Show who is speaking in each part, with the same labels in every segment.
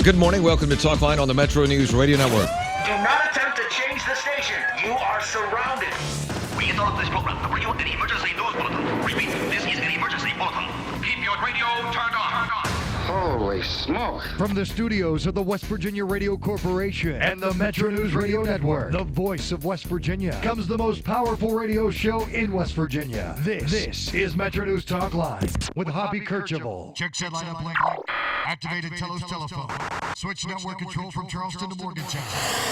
Speaker 1: Good morning. Welcome to Talkline on the MetroNews Radio Network.
Speaker 2: Do not attempt to change the station. You are surrounded.
Speaker 3: We interrupt this program to bring you an emergency news bulletin. Repeat, this is an emergency bulletin. Keep your radio turned on.
Speaker 4: Holy smoke.
Speaker 5: From the studios of the West Virginia Radio Corporation and the MetroNews Radio Network, the voice of West Virginia, comes the most powerful radio show in West Virginia. This is MetroNews Talkline with Hoppy Kercheval.
Speaker 6: Check set lineup link. Activated Telos telephone. Switch network control from Charleston to Morgantown.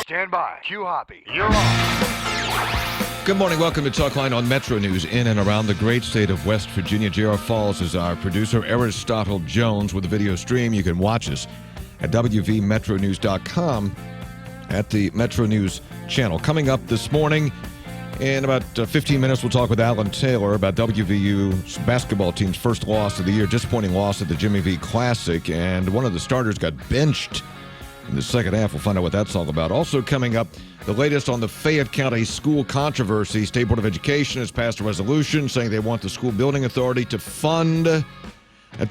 Speaker 5: Stand by. Cue Hoppy. You're on.
Speaker 1: Good morning. Welcome to Talkline on MetroNews in and around the great state of West Virginia. J.R. Falls is our producer. Aristotle Jones with the video stream. You can watch us at wvmetronews.com at the MetroNews channel. Coming up this morning, in about 15 minutes, we'll talk with Alan Taylor about WVU's basketball team's first loss of the year. Disappointing loss at the Jimmy V Classic, and one of the starters got benched in the second half. We'll find out what that's all about. Also coming up, the latest on the Fayette County school controversy. State Board of Education has passed a resolution saying they want the school building authority to fund at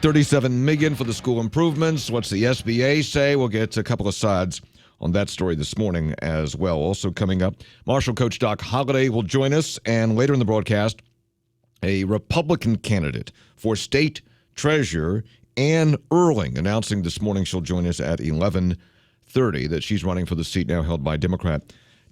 Speaker 1: $37 million for the school improvements. What's the SBA say? We'll get a couple of sides on that story this morning as well. Also coming up, Marshall coach Doc Holliday will join us, and later in the broadcast, a Republican candidate for state treasurer, Ann Erling, announcing this morning she'll join us at 11:30 that she's running for the seat now held by Democrat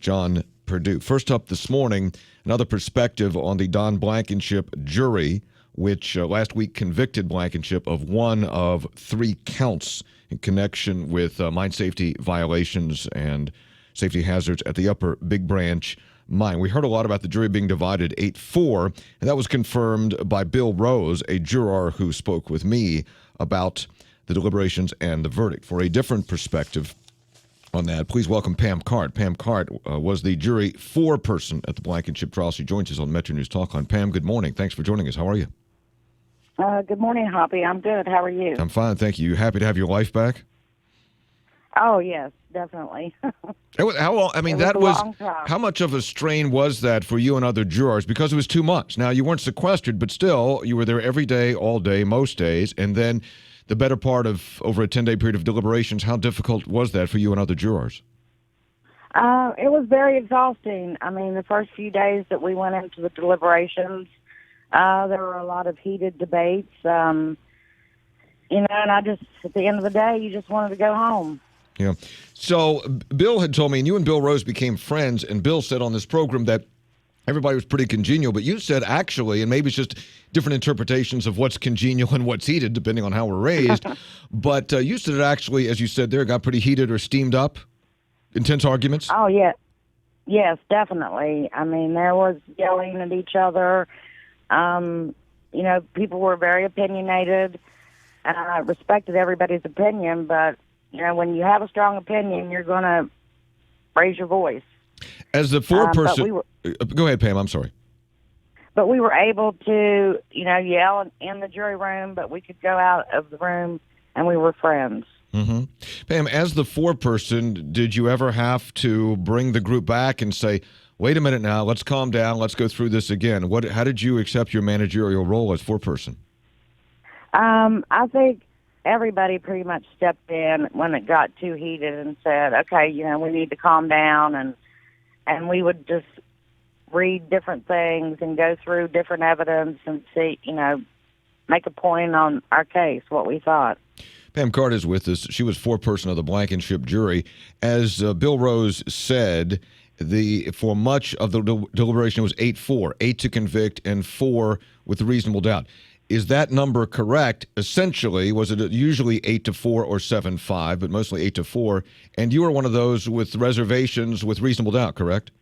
Speaker 1: John Perdue. First up this morning, another perspective on the Don Blankenship jury, which last week convicted Blankenship of one of 3 counts in connection with mine safety violations and safety hazards at the Upper Big Branch mine. We heard a lot about the jury being divided 8-4, and that was confirmed by Bill Rose, a juror who spoke with me about the deliberations and the verdict. For a different perspective on that, please welcome Pam Cart. Pam Cart was the jury foreperson at the Blankenship trial. She joins us on Metro News Talkline. Pam, good morning. Thanks for joining us. How are you?
Speaker 7: Good morning, Hoppy. I'm good. How are you?
Speaker 1: I'm fine, thank you. You happy to have your life back?
Speaker 7: Oh, yes, definitely.
Speaker 1: How long? I mean,
Speaker 7: It was
Speaker 1: that
Speaker 7: a
Speaker 1: was
Speaker 7: long time.
Speaker 1: how much of a strain was that for you and other jurors? Because it was 2 months. Now, you weren't sequestered, but still, you were there every day, all day, most days, and then the better part of over a 10-day period of deliberations. How difficult was that for you and other jurors?
Speaker 7: It was very exhausting. I mean, the first few days that we went into the deliberations, there were a lot of heated debates. And I just, at the end of the day, you just wanted to go home.
Speaker 1: Yeah. So Bill had told me, and you and Bill Rose became friends, and Bill said on this program that everybody was pretty congenial, but you said actually, and maybe it's just different interpretations of what's congenial and what's heated, depending on how we're raised, but you said it actually, as you said there, got pretty heated or steamed up, intense arguments?
Speaker 7: Oh, yeah. Yes, definitely. I mean, there was yelling at each other. People were very opinionated, and I respected everybody's opinion, but, when you have a strong opinion, you're going to raise your voice.
Speaker 1: As the foreperson, go ahead, Pam, I'm sorry.
Speaker 7: But we were able to, yell in the jury room, but we could go out of the room, and we were friends.
Speaker 1: Mm-hmm. Pam, as the foreperson, did you ever have to bring the group back and say, wait a minute now, let's calm down, let's go through this again? How did you accept your managerial role as foreperson?
Speaker 7: I think everybody pretty much stepped in when it got too heated and said, okay, we need to calm down, and we would just read different things and go through different evidence and see, make a point on our case, what we thought.
Speaker 1: Pam Cart is with us. She was foreperson of the Blankenship jury. As Bill Rose said, for much of the deliberation it was 8-4, 8 to convict and 4 with reasonable doubt. Is that number correct? Essentially, was it usually 8-4 or 7-5, but mostly 8-4? And you were one of those with reservations with reasonable doubt, correct?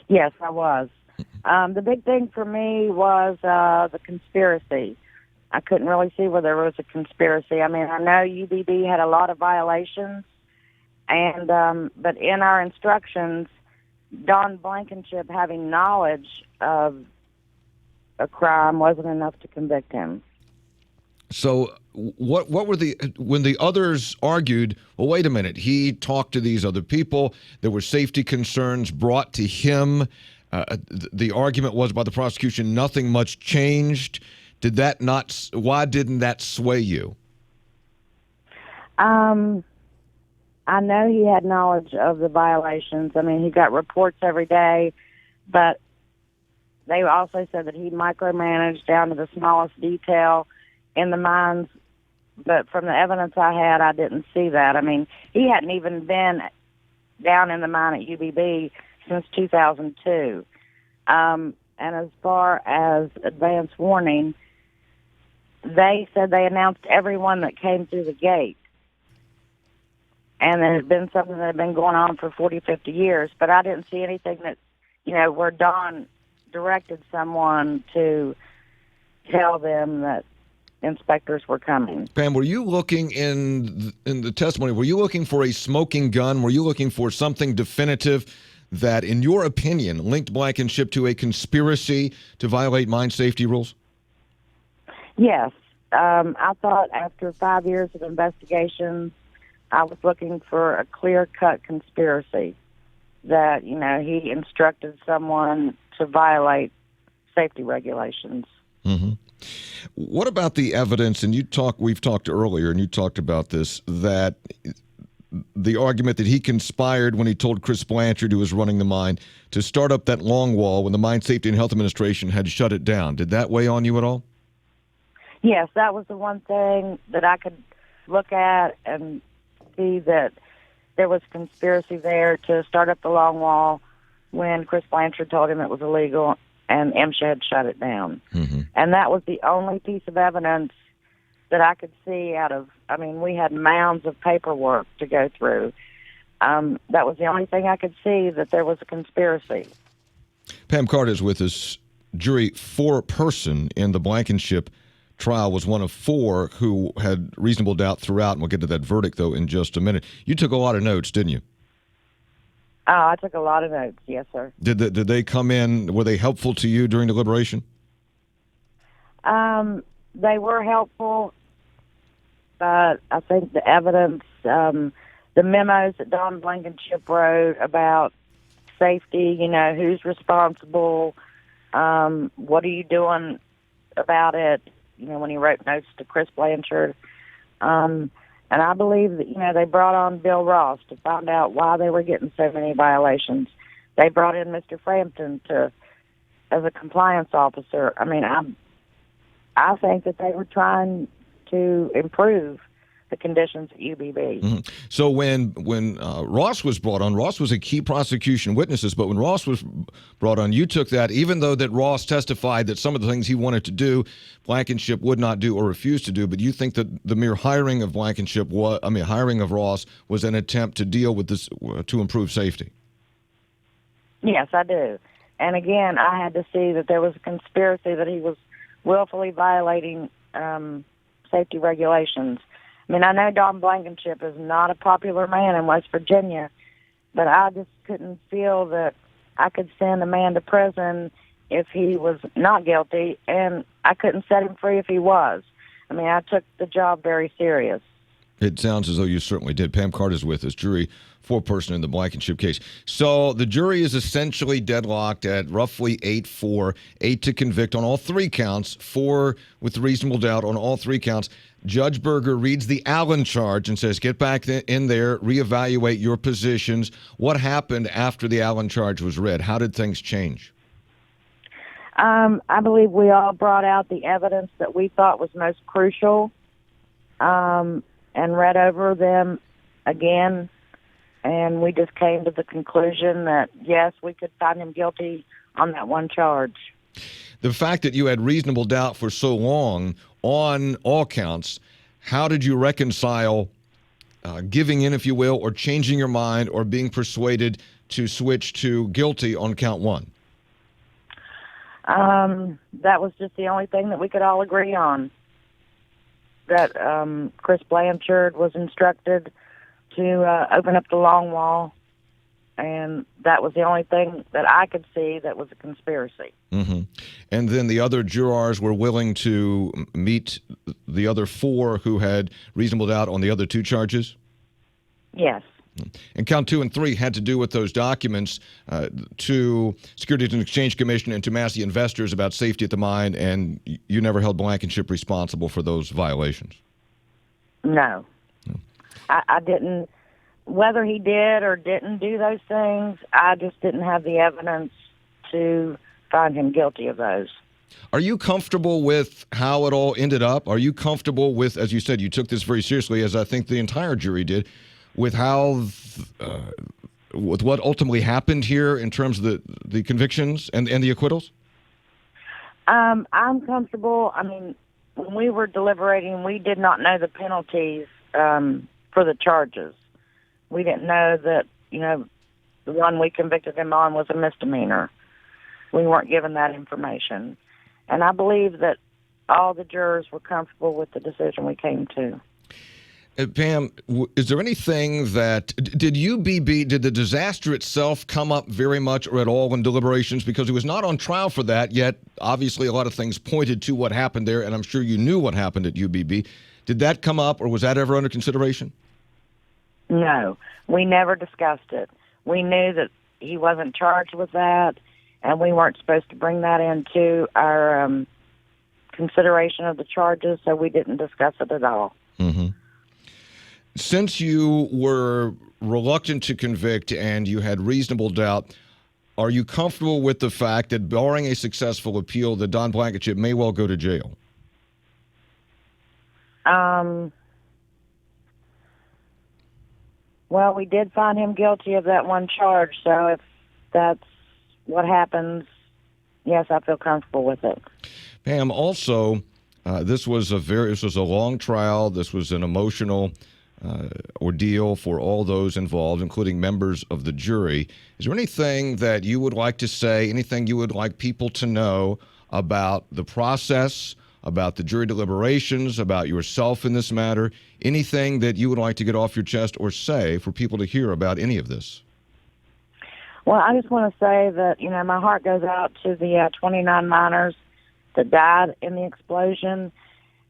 Speaker 7: Yes, I was. The big thing for me was the conspiracy. I couldn't really see where there was a conspiracy. I mean, I know UBB had a lot of violations, and but in our instructions, Don Blankenship having knowledge of a crime wasn't enough to convict him.
Speaker 1: So what were when the others argued, well, wait a minute, he talked to these other people, there were safety concerns brought to him, the argument was by the prosecution, nothing much changed. Why didn't that sway you?
Speaker 7: I know he had knowledge of the violations. I mean, he got reports every day, but they also said that he micromanaged down to the smallest detail in the mines. But from the evidence I had, I didn't see that. I mean, he hadn't even been down in the mine at UBB since 2002. And as far as advance warning, they said they announced everyone that came through the gate. And it had been something that had been going on for 40, 50 years. But I didn't see anything that, where Don directed someone to tell them that inspectors were coming.
Speaker 1: Pam, were you looking in the testimony, were you looking for a smoking gun? Were you looking for something definitive that, in your opinion, linked Blankenship to a conspiracy to violate mine safety rules?
Speaker 7: Yes. I thought after 5 years of investigations, I was looking for a clear-cut conspiracy that, he instructed someone to violate safety regulations.
Speaker 1: Mm-hmm. What about the evidence, and we've talked earlier, and you talked about this, that the argument that he conspired when he told Chris Blanchard, who was running the mine, to start up that long wall when the Mine Safety and Health Administration had shut it down. Did that weigh on you at all?
Speaker 7: Yes, that was the one thing that I could look at and see that there was conspiracy there to start up the long wall when Chris Blanchard told him it was illegal and MSHA had shut it down. Mm-hmm. And that was the only piece of evidence that I could see we had mounds of paperwork to go through. That was the only thing I could see that there was a conspiracy.
Speaker 1: Pam Carter is with us. Jury 4-person in the Blankenship trial was one of 4 who had reasonable doubt throughout, and we'll get to that verdict, though, in just a minute. You took a lot of notes, didn't you?
Speaker 7: Oh, I took a lot of notes, yes, sir.
Speaker 1: Did they come in, were they helpful to you during deliberation?
Speaker 7: They were helpful, but I think the evidence, the memos that Don Blankenship wrote about safety, who's responsible, what are you doing about it, when he wrote notes to Chris Blanchard. And I believe that, they brought on Bill Ross to find out why they were getting so many violations. They brought in Mr. Frampton as a compliance officer. I mean, I think that they were trying to improve the conditions at UBB.
Speaker 1: Mm-hmm. So when Ross was brought on, Ross was a key prosecution witness, but when Ross was brought on, you took that, even though that Ross testified that some of the things he wanted to do, Blankenship would not do or refused to do, but you think that the mere hiring of hiring of Ross was an attempt to deal with this, to improve safety?
Speaker 7: Yes, I do. And again, I had to see that there was a conspiracy that he was willfully violating safety regulations. I mean, I know Don Blankenship is not a popular man in West Virginia, but I just couldn't feel that I could send a man to prison if he was not guilty, and I couldn't set him free if he was. I mean, I took the job very serious.
Speaker 1: It sounds as though you certainly did. Pam Carter's with us, jury 4-person in the Blankenship case. So the jury is essentially deadlocked at roughly 8-4, 8 to convict on all 3 counts, 4 with reasonable doubt on all 3 counts. Judge Berger reads the Allen charge and says, get back in there, reevaluate your positions. What happened after the Allen charge was read? How did things change?
Speaker 7: I believe we all brought out the evidence that we thought was most crucial and read over them again. And we just came to the conclusion that, yes, we could find him guilty on that one charge.
Speaker 1: The fact that you had reasonable doubt for so long on all counts, how did you reconcile giving in, if you will, or changing your mind or being persuaded to switch to guilty on count 1?
Speaker 7: That was just the only thing that we could all agree on, that Chris Blanchard was instructed to open up the long wall, and that was the only thing that I could see that was a conspiracy.
Speaker 1: Mm-hmm. And then the other jurors were willing to meet the other 4 who had reasonable doubt on the other 2 charges?
Speaker 7: Yes.
Speaker 1: And count 2 and 3 had to do with those documents to Securities and Exchange Commission and to Massey investors about safety at the mine, and you never held Blankenship responsible for those violations?
Speaker 7: No. I didn't Whether he did or didn't do those things, I just didn't have the evidence to find him guilty of those.
Speaker 1: Are you comfortable with how it all ended up? Are you comfortable with, as you said, you took this very seriously, as I think the entire jury did, with how, with what ultimately happened here in terms of the convictions and the acquittals?
Speaker 7: I'm comfortable. I mean, when we were deliberating, we did not know the penalties for the charges. We didn't know that, the one we convicted him on was a misdemeanor. We weren't given that information. And I believe that all the jurors were comfortable with the decision we came to.
Speaker 1: Pam, is there anything that, did the disaster itself come up very much or at all in deliberations? Because he was not on trial for that, yet obviously a lot of things pointed to what happened there, and I'm sure you knew what happened at UBB. Did that come up, or was that ever under consideration?
Speaker 7: No, we never discussed it. We knew that he wasn't charged with that, and we weren't supposed to bring that into our consideration of the charges, so we didn't discuss it at all.
Speaker 1: Mm-hmm. Since you were reluctant to convict and you had reasonable doubt, are you comfortable with the fact that, barring a successful appeal, that Don Blankenship may well go to jail?
Speaker 7: Well, we did find him guilty of that one charge, so if that's what happens, yes, I feel comfortable with it.
Speaker 1: Pam, also, this was a long trial. This was an emotional ordeal for all those involved, including members of the jury. Is there anything that you would like to say, anything you would like people to know about the process, about the jury deliberations, about yourself in this matter, anything that you would like to get off your chest or say for people to hear about any of this?
Speaker 7: Well, I just want to say that, my heart goes out to the 29 miners that died in the explosion.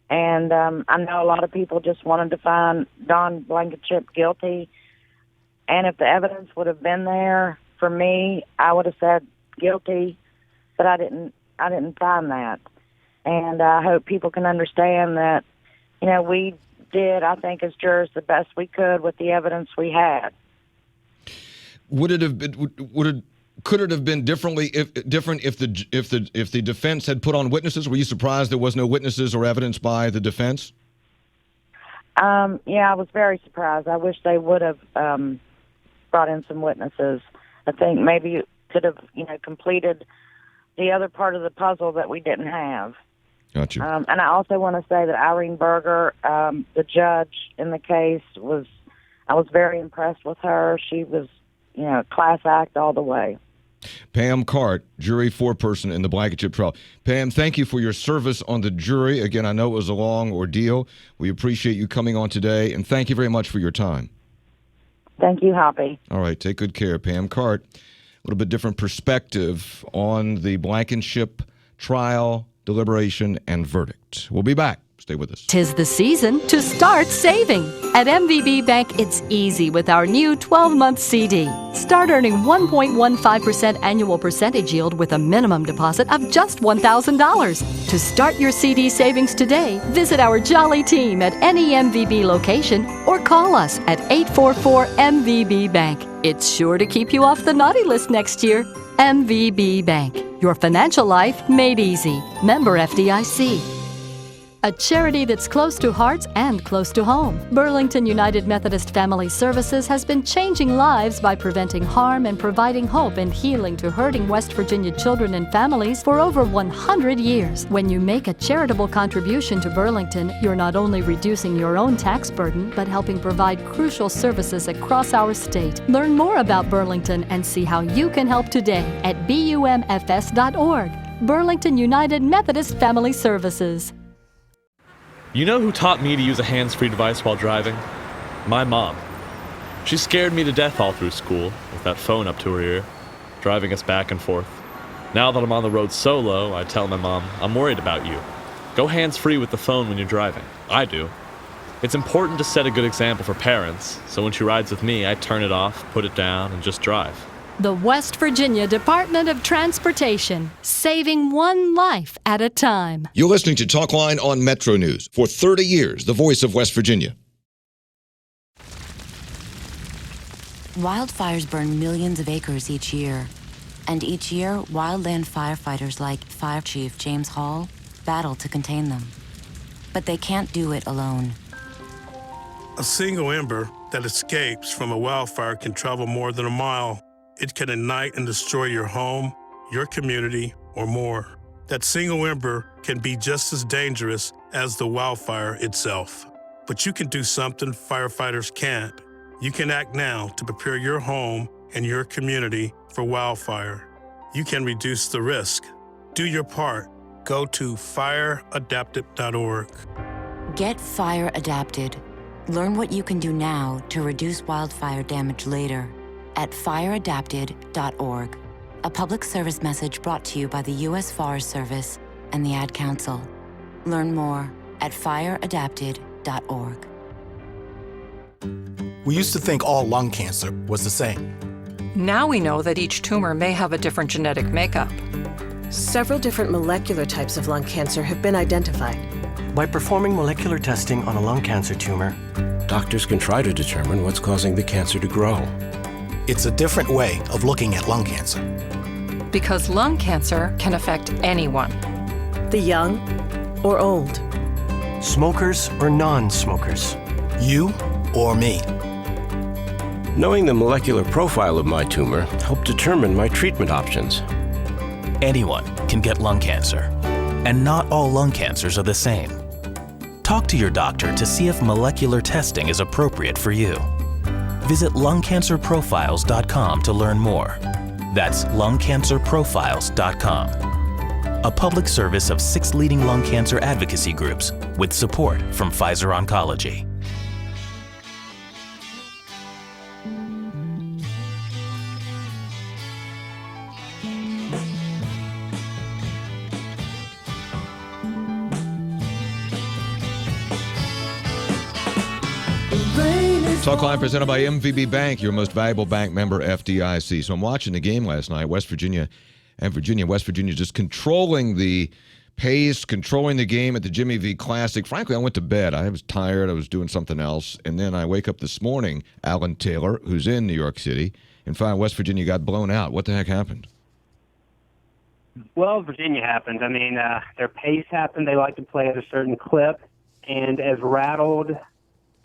Speaker 7: And I know a lot of people just wanted to find Don Blankenship guilty. And if the evidence would have been there for me, I would have said guilty, but I didn't find that. And I hope people can understand that, we did, I think, as jurors, the best we could with the evidence we had.
Speaker 1: Could it have been different if the defense had put on witnesses? Were you surprised there was no witnesses or evidence by the defense?
Speaker 7: Yeah, I was very surprised. I wish they would have brought in some witnesses. I think maybe it could have, completed the other part of the puzzle that we didn't have.
Speaker 1: Gotcha.
Speaker 7: And I also want to say that Irene Berger, the judge in the case, I was very impressed with her. She was, class act all the way.
Speaker 1: Pam Cart, jury foreperson in the Blankenship trial. Pam, thank you for your service on the jury. Again, I know it was a long ordeal. We appreciate you coming on today, and thank you very much for your time.
Speaker 7: Thank you, Hoppy.
Speaker 1: All right, take good care. Pam Cart, a little bit different perspective on the Blankenship trial, deliberation, and verdict. We'll be back. Stay with us.
Speaker 8: 'Tis the season to start saving. At MVB Bank, it's easy with our new 12-month CD. Start earning 1.15% annual percentage yield with a minimum deposit of just $1,000. To start your CD savings today, visit our jolly team at any MVB location or call us at 844-MVB-BANK. It's sure to keep you off the naughty list next year. MVB Bank, your financial life made easy. Member FDIC. A charity that's close to hearts and close to home. Burlington United Methodist Family Services has been changing lives by preventing harm and providing hope and healing to hurting West Virginia children and families for over 100 years. When you make a charitable contribution to Burlington, you're not only reducing your own tax burden, but helping provide crucial services across our state. Learn more about Burlington and see how you can help today at bumfs.org. Burlington United Methodist Family Services.
Speaker 9: You know who taught me to use a hands-free device while driving? My mom. She scared me to death all through school, with that phone up to her ear, driving us back and forth. Now that I'm on the road solo, I tell my mom, I'm worried about you. Go hands-free with the phone when you're driving. I do. It's important to set a good example for parents, so when she rides with me, I turn it off, put it down, and just drive.
Speaker 8: The West Virginia Department of Transportation, saving one life at a time.
Speaker 1: You're listening to Talkline on MetroNews. For 30 years, the voice of West Virginia.
Speaker 10: Wildfires burn millions of acres each year. And each year, wildland firefighters like Fire Chief James Hall battle to contain them. But they can't do it alone.
Speaker 11: A single ember that escapes from a wildfire can travel more than a mile. It can ignite and destroy your home, your community, or more. That single ember can be just as dangerous as the wildfire itself. But you can do something firefighters can't. You can act now to prepare your home and your community for wildfire. You can reduce the risk. Do your part. Go to fireadapted.org.
Speaker 10: Get fire adapted. Learn what you can do now to reduce wildfire damage later at fireadapted.org. A public service message brought to you by the U.S. Forest Service and the Ad Council. Learn more at fireadapted.org.
Speaker 12: We used to think all lung cancer was the same.
Speaker 13: Now we know that each tumor may have a different genetic makeup.
Speaker 14: Several different molecular types of lung cancer have been identified.
Speaker 15: By performing molecular testing on a lung cancer tumor, doctors can try to determine what's causing the cancer to grow.
Speaker 12: It's a different way of looking at lung cancer.
Speaker 13: Because lung cancer can affect anyone.
Speaker 14: The young or old.
Speaker 15: Smokers or non-smokers.
Speaker 12: You or me.
Speaker 15: Knowing the molecular profile of my tumor helped determine my treatment options.
Speaker 16: Anyone can get lung cancer, and not all lung cancers are the same. Talk to your doctor to see if molecular testing is appropriate for you. Visit lungcancerprofiles.com to learn more. That's lungcancerprofiles.com. A public service of 6 leading lung cancer advocacy groups with support from Pfizer Oncology.
Speaker 1: Talkline presented by MVB Bank, your most valuable bank member, FDIC. So I'm watching the game last night, West Virginia and Virginia. West Virginia just controlling the pace, controlling the game at the Jimmy V Classic. Frankly, I went to bed. I was tired. I was doing something else. And then I wake up this morning, Alan Taylor, who's in New York City, and find West Virginia got blown out. What the heck happened?
Speaker 17: Well, Virginia happened. I mean, their pace happened. They like to play at a certain clip. And as rattled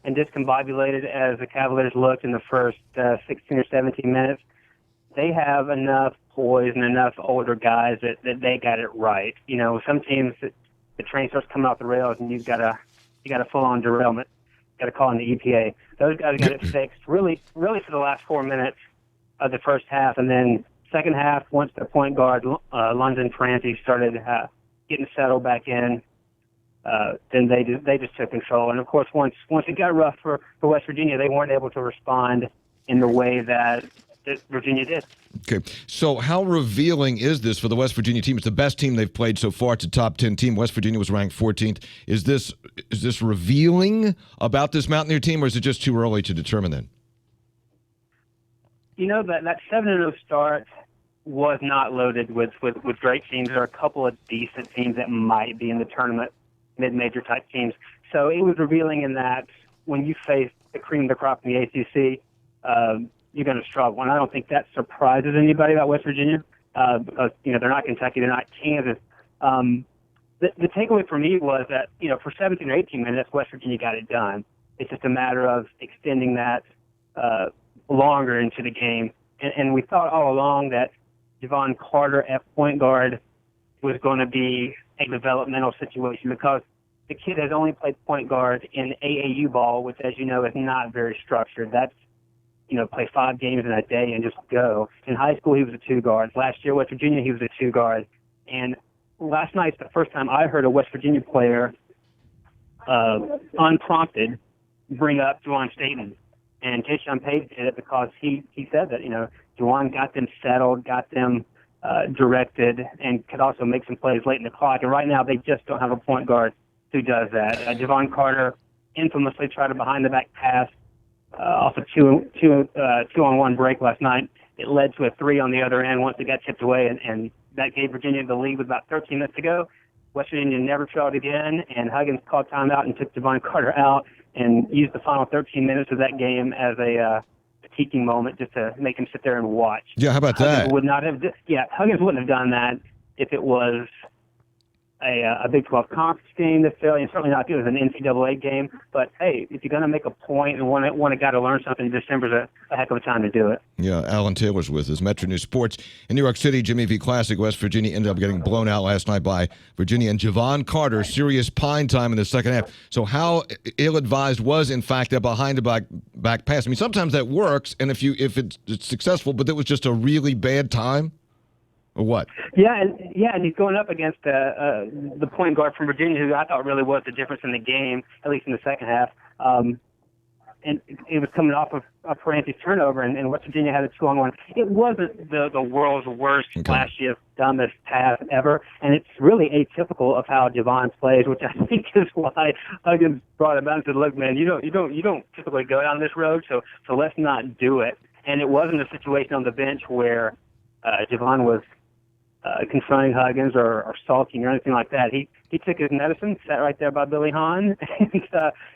Speaker 17: and discombobulated as the Cavaliers looked in the first 16 or 17 minutes, they have enough poise and enough older guys that they got it right. You know, some teams, the train starts coming off the rails and you got a full-on derailment. Got to call in the EPA. Those guys got it fixed really for the last 4 minutes of the first half. And then second half, once the point guard, London Francie, started getting settled back in, then they just took control. And of course, once it got rough for West Virginia, they weren't able to respond in the way that Virginia did.
Speaker 1: Okay, so how revealing is this for the West Virginia team? It's the best team they've played so far. It's a top 10 team. West Virginia was ranked 14th. Is this revealing about this Mountaineer team, or is it just too early to determine then?
Speaker 17: You know, that 7-0 start was not loaded with great teams. There are a couple of decent teams that might be in the tournament, mid-major type teams. So it was revealing in that when you face the cream of the crop in the ACC, you're going to struggle. And I don't think that surprises anybody about West Virginia because, you know, they're not Kentucky, they're not Kansas. The takeaway for me was that, you know, for 17 or 18 minutes, West Virginia got it done. It's just a matter of extending that longer into the game. And we thought all along that Javon Carter at point guard was going to be a developmental situation because the kid has only played point guard in AAU ball, which, as you know, is not very structured. That's, you know, play 5 games in a day and just go. In high school, he was a 2 guard. Last year, West Virginia, he was a 2 guard. And last night's the first time I heard a West Virginia player unprompted bring up Juwan Staten. And Tayshaun Page did it because he said that, you know, Juwan got them settled, got them directed, and could also make some plays late in the clock. And right now, they just don't have a point guard who does that. Javon Carter infamously tried a behind-the-back pass off a two-on-one break last night. It led to a 3 on the other end once it got tipped away, and that gave Virginia the lead with about 13 minutes to go. West Virginia never tried again, and Huggins called timeout and took Javon Carter out and used the final 13 minutes of that game as a teaching moment just to make him sit there and watch.
Speaker 1: Yeah, how about that?
Speaker 17: Huggins wouldn't have done that if it was a Big 12 conference game that failed, and certainly not if it was an NCAA game. But hey, if you're going to make a point and want a guy to learn something, December's a heck of a time to do it.
Speaker 1: Yeah, Alan Taylor's with us. Metro News Sports. In New York City, Jimmy V Classic, West Virginia ended up getting blown out last night by Virginia, and Javon Carter, serious pine time in the second half. So how ill-advised was, in fact, that behind-the-back pass? I mean, sometimes that works, and if it's successful, but that was just a really bad time? Or what?
Speaker 17: Yeah, and he's going up against the point guard from Virginia, who I thought really was the difference in the game, at least in the second half. And it was coming off of Ferranti's turnover, and West Virginia had a strong one. It wasn't the world's worst, flashiest, dumbest pass ever, and it's really atypical of how Javon plays, which I think is why Huggins brought him out and said, "Look, man, you don't typically go down this road, so let's not do it." And it wasn't a situation on the bench where Javon was confronting Huggins or sulking or anything like that. He took his medicine, sat right there by Billy Hahn,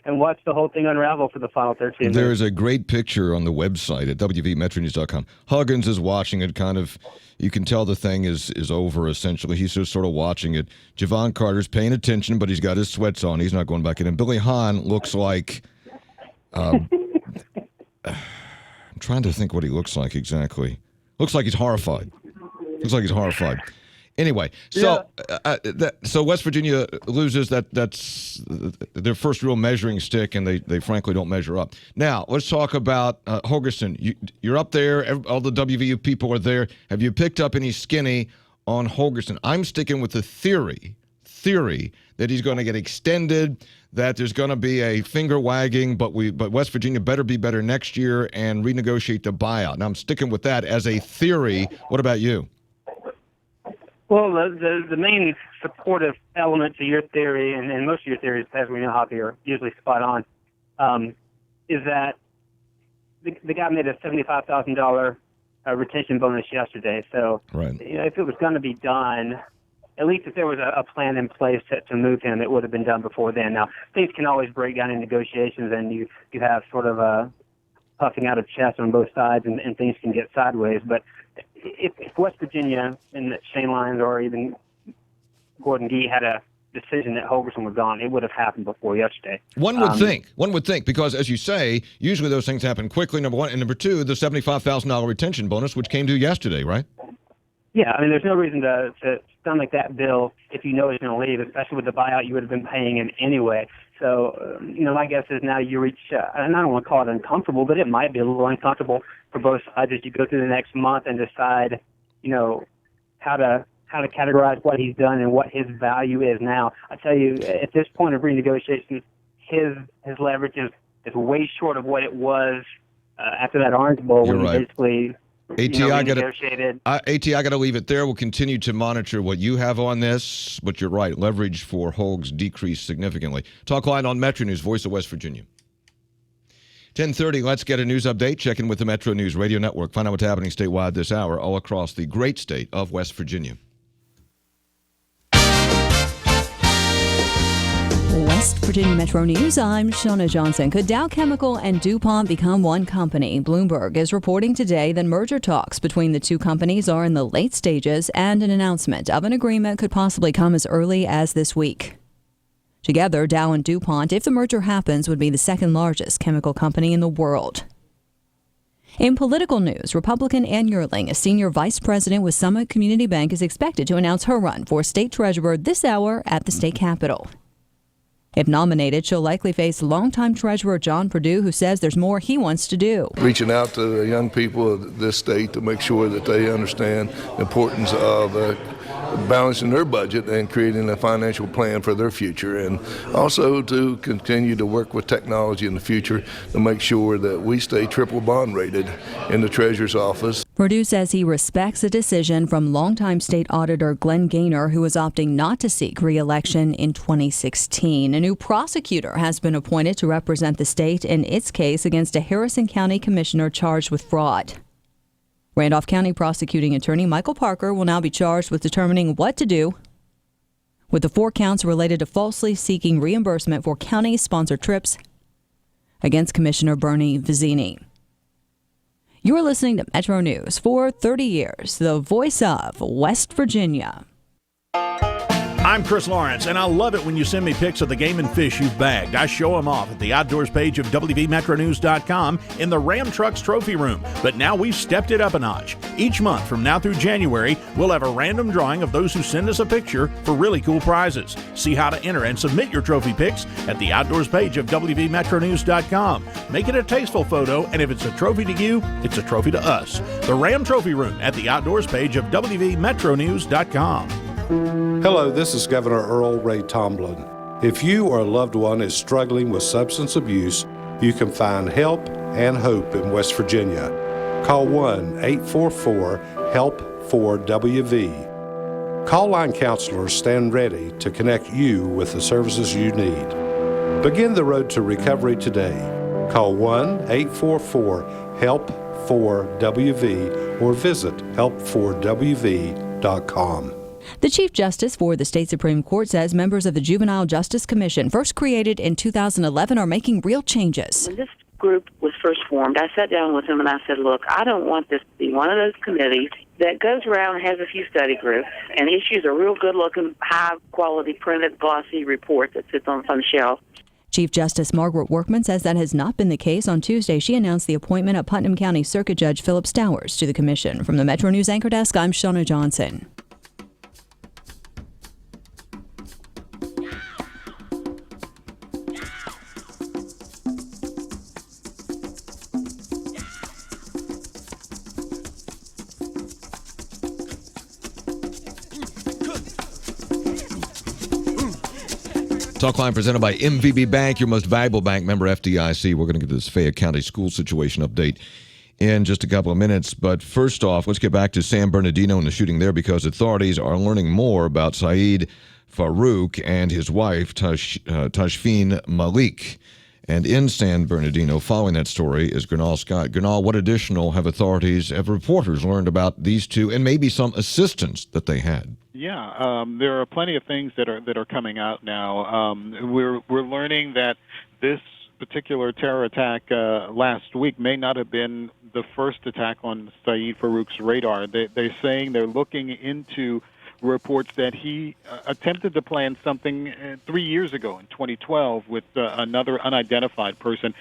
Speaker 17: and watched the whole thing unravel for the final 13 minutes.
Speaker 1: There's a great picture on the website at wvmetronews.com. Huggins is watching it, kind of, you can tell the thing is over, essentially. He's just sort of watching it. Javon Carter's paying attention, but he's got his sweats on. He's not going back in. And Billy Hahn looks like... I'm trying to think what he looks like exactly. Looks like he's horrified. Anyway, so so West Virginia loses. That's their first real measuring stick, and they frankly don't measure up. Now, let's talk about Holgorsen. You're up there. All the WVU people are there. Have you picked up any skinny on Holgorsen? I'm sticking with the theory that he's going to get extended, that there's going to be a finger wagging, but West Virginia better be better next year and renegotiate the buyout. Now, I'm sticking with that as a theory. What about you?
Speaker 17: Well, the main supportive element to your theory, and most of your theories, as we know, hockey, are usually spot on, is that the guy made a $75,000 retention bonus yesterday. So, if it was going to be done, at least if there was a plan in place to move him, it would have been done before then. Now, things can always break down in negotiations, and you have sort of a puffing out of chest on both sides, and things can get sideways. But if West Virginia and Shane Lyons or even Gordon Gee had a decision that Holgorsen was gone, it would have happened before yesterday.
Speaker 1: One would think, because as you say, usually those things happen quickly, number one. And number two, the $75,000 retention bonus, which came due yesterday, right?
Speaker 17: Yeah, I mean, there's no reason to stomach that bill if you know he's going to leave, especially with the buyout you would have been paying him anyway. So, my guess is now you reach, and I don't want to call it uncomfortable, but it might be a little uncomfortable for both sides as you go through the next month and decide, how to categorize what he's done and what his value is now. I tell you, at this point of renegotiation, his leverage is way short of what it was after that Orange Bowl when he basically...
Speaker 1: AT, I got to leave it there. We'll continue to monitor what you have on this, but you're right. Leverage for Hogs decreased significantly. Talkline on Metro News, Voice of West Virginia. 10:30, let's get a news update. Check in with the Metro News Radio Network. Find out what's happening statewide this hour all across the great state of West Virginia.
Speaker 18: West Virginia Metro News, I'm Shauna Johnson. Could Dow Chemical and DuPont become one company? Bloomberg is reporting today that merger talks between the two companies are in the late stages, and an announcement of an agreement could possibly come as early as this week. Together, Dow and DuPont, if the merger happens, would be the second largest chemical company in the world. In political news, Republican Ann Yearling, a senior vice president with Summit Community Bank, is expected to announce her run for state treasurer this hour at the state capitol. If nominated, she'll likely face longtime treasurer John Perdue, who says there's more he wants to do.
Speaker 19: Reaching out to the young people of this state to make sure that they understand the importance of balancing their budget and creating a financial plan for their future, and also to continue to work with technology in the future to make sure that we stay triple bond rated in the Treasurer's office.
Speaker 18: Perdue says he respects a decision from longtime state auditor Glenn Gaynor, who is opting not to seek re-election in 2016. A new prosecutor has been appointed to represent the state in its case against a Harrison County commissioner charged with fraud. Randolph County prosecuting attorney Michael Parker will now be charged with determining what to do with the 4 counts related to falsely seeking reimbursement for county-sponsored trips against Commissioner Bernie Vizzini. You're listening to Metro News for 30 years, the voice of West Virginia.
Speaker 20: I'm Chris Lawrence, and I love it when you send me pics of the game and fish you've bagged. I show them off at the outdoors page of WVMetroNews.com in the Ram Trucks Trophy Room. But now we've stepped it up a notch. Each month from now through January, we'll have a random drawing of those who send us a picture for really cool prizes. See how to enter and submit your trophy pics at the outdoors page of WVMetroNews.com. Make it a tasteful photo, and if it's a trophy to you, it's a trophy to us. The Ram Trophy Room at the outdoors page of WVMetroNews.com.
Speaker 21: Hello, this is Governor Earl Ray Tomblin. If you or a loved one is struggling with substance abuse, you can find help and hope in West Virginia. Call 1-844-HELP-4WV. Call line counselors stand ready to connect you with the services you need. Begin the road to recovery today. Call 1-844-HELP-4WV or visit help4wv.com.
Speaker 18: The Chief Justice for the State Supreme Court says members of the Juvenile Justice Commission, first created in 2011, are making real changes.
Speaker 22: When this group was first formed, I sat down with them and I said, look, I don't want this to be one of those committees that goes around and has a few study groups and issues a real good-looking, high-quality, printed, glossy report that sits on some shelf.
Speaker 18: Chief Justice Margaret Workman says that has not been the case. On Tuesday, she announced the appointment of Putnam County Circuit Judge Philip Stowers to the commission. From the Metro News Anchor Desk, I'm Shauna Johnson.
Speaker 1: Talkline presented by MVB Bank, your most valuable bank, member FDIC. We're going to get this Fayette County school situation update in just a couple of minutes. But first off, let's get back to San Bernardino and the shooting there, because authorities are learning more about Saeed Farouk and his wife, Tashfeen Malik. And in San Bernardino, following that story, is Gernal Scott. Gernal, what additional have reporters learned about these two and maybe some assistance that they had?
Speaker 23: Yeah, there are plenty of things that are coming out now. We're learning that this particular terror attack last week may not have been the first attack on Saeed Farouk's radar. They're saying they're looking into reports that he attempted to plan something 3 years ago in 2012 with another unidentified person.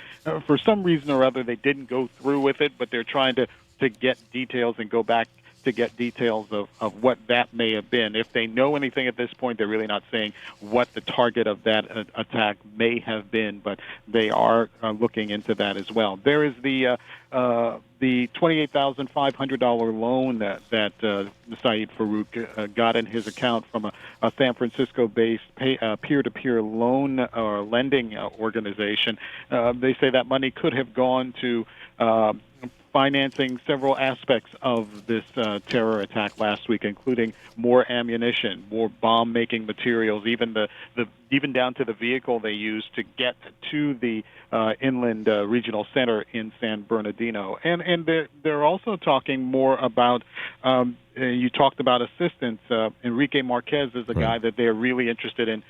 Speaker 23: For some reason or other, they didn't go through with it, but they're trying to get details and go back to get details of what that may have been. If they know anything at this point, they're really not saying what the target of that attack may have been, but they are looking into that as well. There is the $28,500 loan that Saeed Farouk got in his account from a San Francisco-based peer-to-peer loan or lending organization. They say that money could have gone to financing several aspects of this terror attack last week, including more ammunition, more bomb-making materials, even down to the vehicle they used to get to the inland regional center in San Bernardino. And they're also talking more about, you talked about assistance. Enrique Marquez is a guy that they're really interested in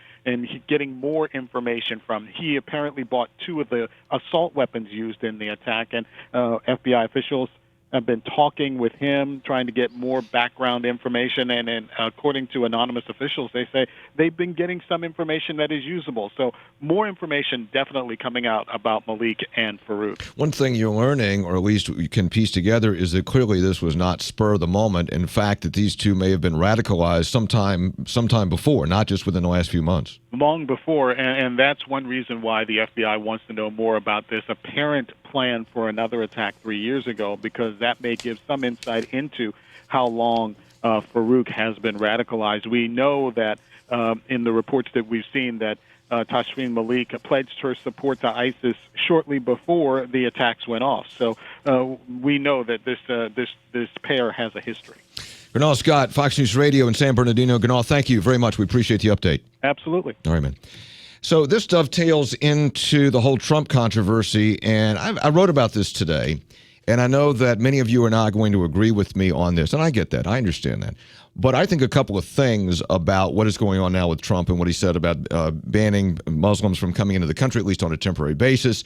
Speaker 23: getting more information from. He apparently bought 2 of the assault weapons used in the attack, and FBI officials have been talking with him, trying to get more background information, and according to anonymous officials, they say they've been getting some information that is usable. So more information definitely coming out about Malik and Farouk.
Speaker 1: One thing you're learning, or at least you can piece together, is that clearly this was not spur of the moment. In fact, that these two may have been radicalized sometime before, not just within the last few months.
Speaker 23: Long before, and that's one reason why the FBI wants to know more about this apparent plan for another attack 3 years ago, because that may give some insight into how long Farouk has been radicalized. We know that in the reports that we've seen that Tashfeen Malik pledged her support to ISIS shortly before the attacks went off. So we know that this pair has a history.
Speaker 1: Gernal Scott, Fox News Radio in San Bernardino. Gernal, thank you very much. We appreciate the update.
Speaker 23: Absolutely.
Speaker 1: All right, man. So this dovetails into the whole Trump controversy, and I wrote about this today, and I know that many of you are not going to agree with me on this, and I get that. I understand that. But I think a couple of things about what is going on now with Trump and what he said about banning Muslims from coming into the country, at least on a temporary basis.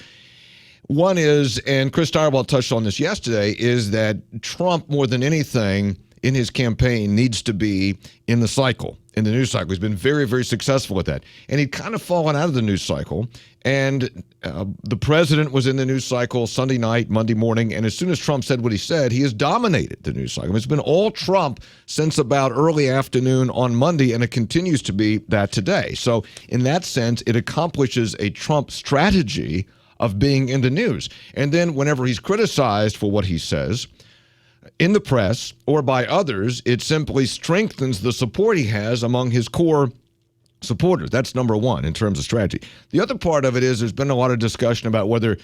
Speaker 1: One is, and Chris Tyrwell touched on this yesterday, is that Trump, more than anything in his campaign, needs to be in the cycle, in the news cycle. He's been very, very successful at that. And he'd kind of fallen out of the news cycle. And the president was in the news cycle Sunday night, Monday morning. And as soon as Trump said what he said, he has dominated the news cycle. It's been all Trump since about early afternoon on Monday, and it continues to be that today. So in that sense, it accomplishes a Trump strategy of being in the news. And then whenever he's criticized for what he says in the press or by others, it simply strengthens the support he has among his core supporters. That's number one in terms of strategy. The other part of it is there's been a lot of discussion about whether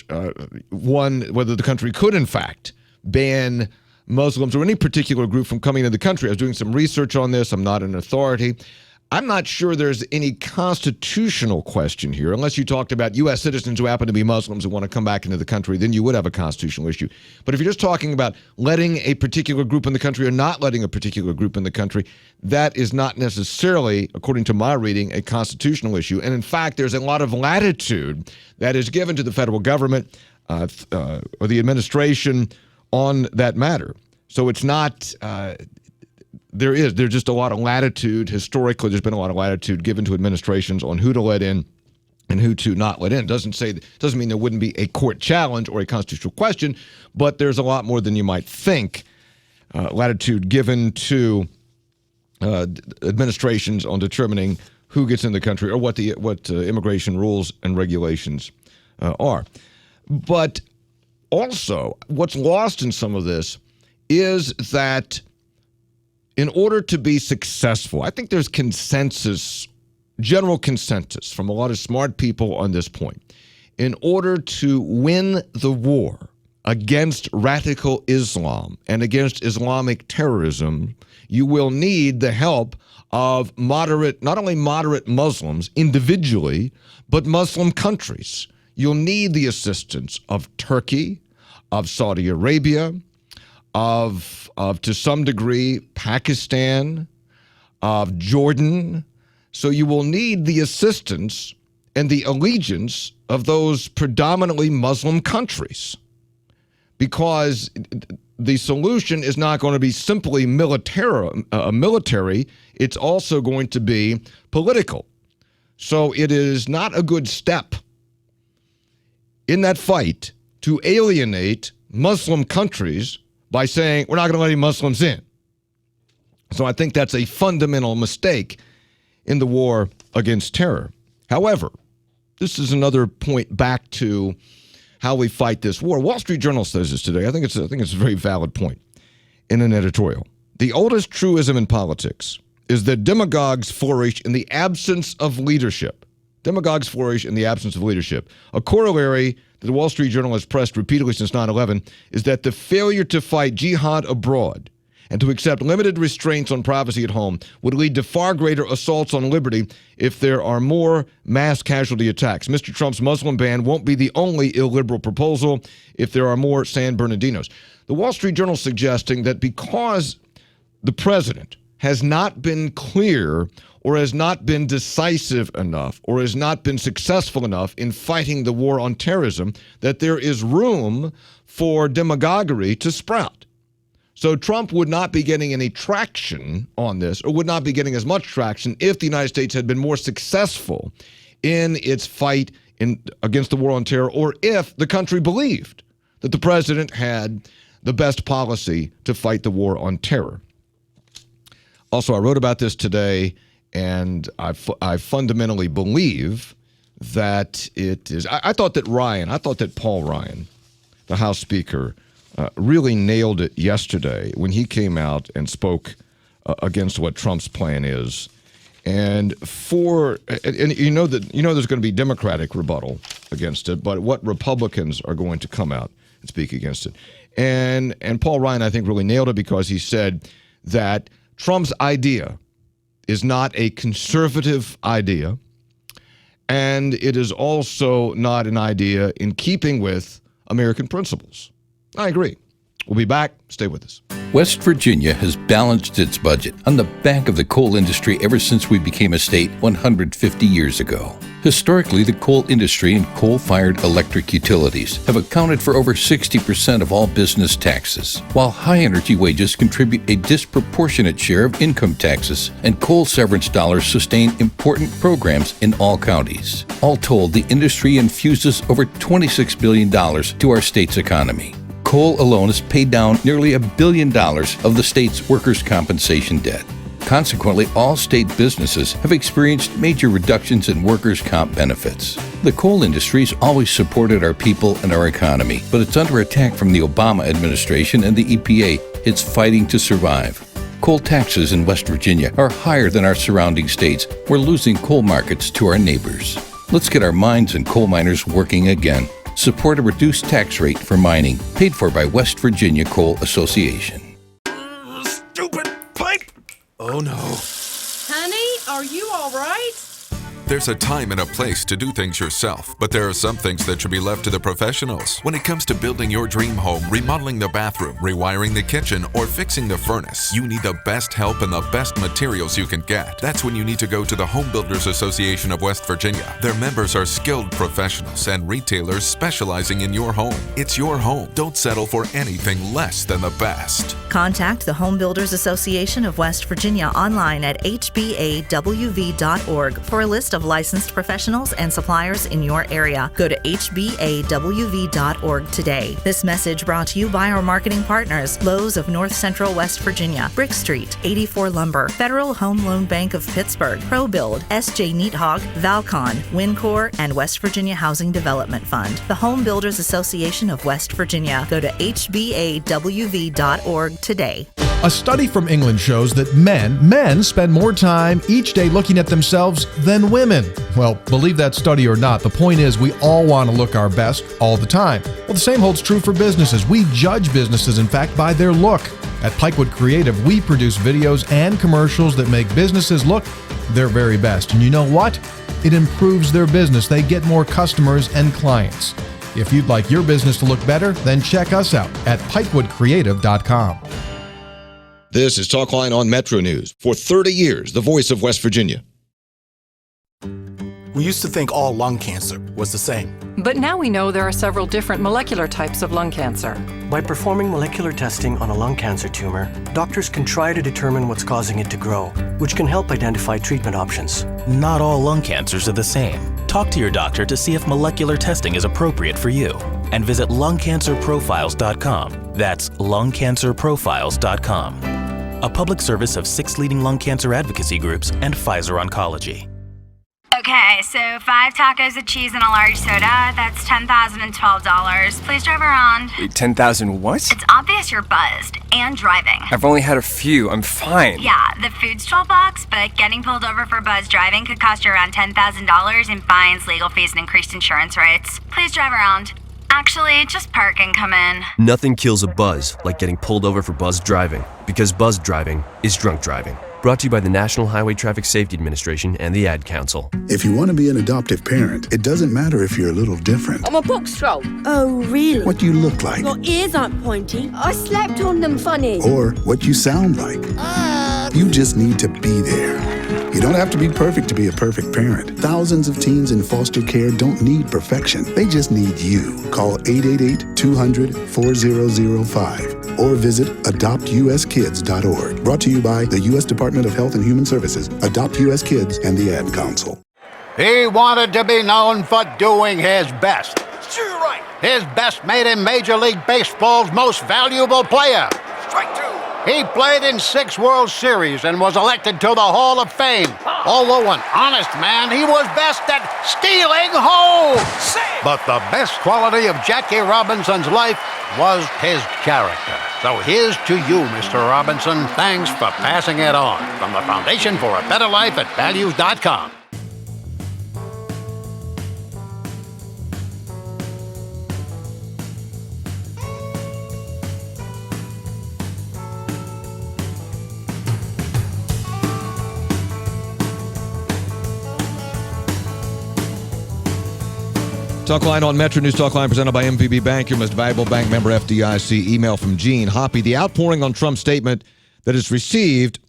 Speaker 1: the country could in fact ban Muslims or any particular group from coming into the country. I was doing some research on this. I'm not an authority. I'm not sure there's any constitutional question here, unless you talked about U.S. citizens who happen to be Muslims and want to come back into the country, then you would have a constitutional issue. But if you're just talking about letting a particular group in the country or not letting a particular group in the country, that is not necessarily, according to my reading, a constitutional issue. And in fact, there's a lot of latitude that is given to the federal government or the administration on that matter. So it's not... There's just a lot of latitude. Historically, there's been a lot of latitude given to administrations on who to let in and who to not let in. Doesn't mean there wouldn't be a court challenge or a constitutional question, but there's a lot more than you might think latitude given to administrations on determining who gets in the country or what immigration rules and regulations are. But also, what's lost in some of this is that in order to be successful, I think there's general consensus from a lot of smart people on this point. In order to win the war against radical Islam and against Islamic terrorism, you will need the help of not only moderate Muslims individually, but Muslim countries. You'll need the assistance of Turkey, of Saudi Arabia, of to some degree, Pakistan, of Jordan. So you will need the assistance and the allegiance of those predominantly Muslim countries, because the solution is not going to be simply military, it's also going to be political. So it is not a good step in that fight to alienate Muslim countries by saying, we're not going to let any Muslims in. So I think that's a fundamental mistake in the war against terror. However, this is another point back to how we fight this war. Wall Street Journal says this today. I think it's a very valid point in an editorial. The oldest truism in politics is that demagogues flourish in the absence of leadership. Demagogues flourish in the absence of leadership. A corollary that the Wall Street Journal has pressed repeatedly since 9/11 is that the failure to fight jihad abroad and to accept limited restraints on privacy at home would lead to far greater assaults on liberty if there are more mass casualty attacks. Mr. Trump's Muslim ban won't be the only illiberal proposal if there are more San Bernardinos. The Wall Street Journal suggesting that because the president has not been clear or has not been decisive enough or has not been successful enough in fighting the war on terrorism, that there is room for demagoguery to sprout. So Trump would not be getting any traction on this, or would not be getting as much traction if the United States had been more successful in its fight against the war on terror, or if the country believed that the president had the best policy to fight the war on terror. Also, I wrote about this today, and I fundamentally believe that it is. I thought that Paul Ryan, the House Speaker, really nailed it yesterday when he came out and spoke against what Trump's plan is, and you know there's going to be Democratic rebuttal against it, but what Republicans are going to come out and speak against it, and Paul Ryan I think really nailed it, because he said that Trump's idea is not a conservative idea, and it is also not an idea in keeping with American principles. I agree. We'll be back. Stay with us.
Speaker 2: West Virginia has balanced its budget on the back of the coal industry ever since we became a state 150 years ago. Historically, the coal industry and coal-fired electric utilities have accounted for over 60% of all business taxes, while high-energy wages contribute a disproportionate share of income taxes, and coal severance dollars sustain important programs in all counties. All told, the industry infuses over $26 billion to our state's economy. Coal alone has paid down nearly $1 billion of the state's workers' compensation debt. Consequently, all state businesses have experienced major reductions in workers' comp benefits. The coal industry has always supported our people and our economy, but it's under attack from the Obama administration and the EPA. It's fighting to survive. Coal taxes in West Virginia are higher than our surrounding states. We're losing coal markets to our neighbors. Let's get our mines and coal miners working again. Support a reduced tax rate for mining, paid for by West Virginia Coal Association.
Speaker 3: Stupid pipe! Oh no.
Speaker 4: Honey, are you all right?
Speaker 6: There's a time and a place to do things yourself, but there are some things that should be left to the professionals. When it comes to building your dream home, remodeling the bathroom, rewiring the kitchen, or fixing the furnace, you need the best help and the best materials you can get. That's when you need to go to the Home Builders Association of West Virginia. Their members are skilled professionals and retailers specializing in your home. It's your home. Don't settle for anything less than the best.
Speaker 24: Contact the Home Builders Association of West Virginia online at hbawv.org for a list of licensed professionals and suppliers in your area. Go to hbawv.org today. This message brought to you by our marketing partners, Lowe's of North Central West Virginia, Brick Street, 84 Lumber, Federal Home Loan Bank of Pittsburgh, ProBuild, SJ Neathog, Valcon, Wincor, and West Virginia Housing Development Fund. The Home Builders Association of West Virginia. Go to hbawv.org today.
Speaker 25: A study from England shows that men spend more time each day looking at themselves than women. Well, believe that study or not, the point is we all want to look our best all the time. Well, the same holds true for businesses. We judge businesses, in fact, by their look. At Pikewood Creative, we produce videos and commercials that make businesses look their very best. And you know what? It improves their business. They get more customers and clients. If you'd like your business to look better, then check us out at pikewoodcreative.com.
Speaker 1: This is Talkline on Metro News. For 30 years, the voice of West Virginia.
Speaker 12: We used to think all lung cancer was the same.
Speaker 13: But now we know there are several different molecular types of lung cancer.
Speaker 15: By performing molecular testing on a lung cancer tumor, doctors can try to determine what's causing it to grow, which can help identify treatment options.
Speaker 16: Not all lung cancers are the same. Talk to your doctor to see if molecular testing is appropriate for you. And visit lungcancerprofiles.com. That's lungcancerprofiles.com. A public service of 6 leading lung cancer advocacy groups and Pfizer Oncology.
Speaker 26: Okay, so 5 tacos of cheese and a large soda. That's $10,012. Please drive around.
Speaker 27: Wait, 10,000 what?
Speaker 26: It's obvious you're buzzed and driving.
Speaker 27: I've only had a few. I'm fine.
Speaker 26: Yeah, the food's $12, but getting pulled over for buzz driving could cost you around $10,000 in fines, legal fees, and increased insurance rates. Please drive around. Actually, just park and come in.
Speaker 28: Nothing kills a buzz like getting pulled over for buzz driving, because buzz driving is drunk driving. Brought to you by the National Highway Traffic Safety Administration and the Ad Council.
Speaker 29: If you want to be an adoptive parent, it doesn't matter if you're a little different.
Speaker 30: I'm a box troll. Oh, really?
Speaker 29: What you look like.
Speaker 30: Your ears aren't pointy. I slept on them funny.
Speaker 29: Or what you sound like. You just need to be there. You don't have to be perfect to be a perfect parent. Thousands of teens in foster care don't need perfection. They just need you. Call 888-200-4005 or visit adoptuskids.org. Brought to you by the U.S. Department of Health and Human Services, Adopt U.S. Kids, and the Ad Council.
Speaker 31: He wanted to be known for doing his best.
Speaker 12: Sure, right.
Speaker 31: His best made him Major League Baseball's most valuable player.
Speaker 12: Strike 2.
Speaker 31: He played in 6 World Series and was elected to the Hall of Fame. Although an honest man, he was best at stealing home. But the best quality of Jackie Robinson's life was his character. So here's to you, Mr. Robinson. Thanks for passing it on. From the Foundation for a Better Life at values.com.
Speaker 1: Talkline on Metro News. Talkline presented by MVB Bank, your most valuable bank member, FDIC. Email from Gene Hoppy. The outpouring on Trump's statement that is received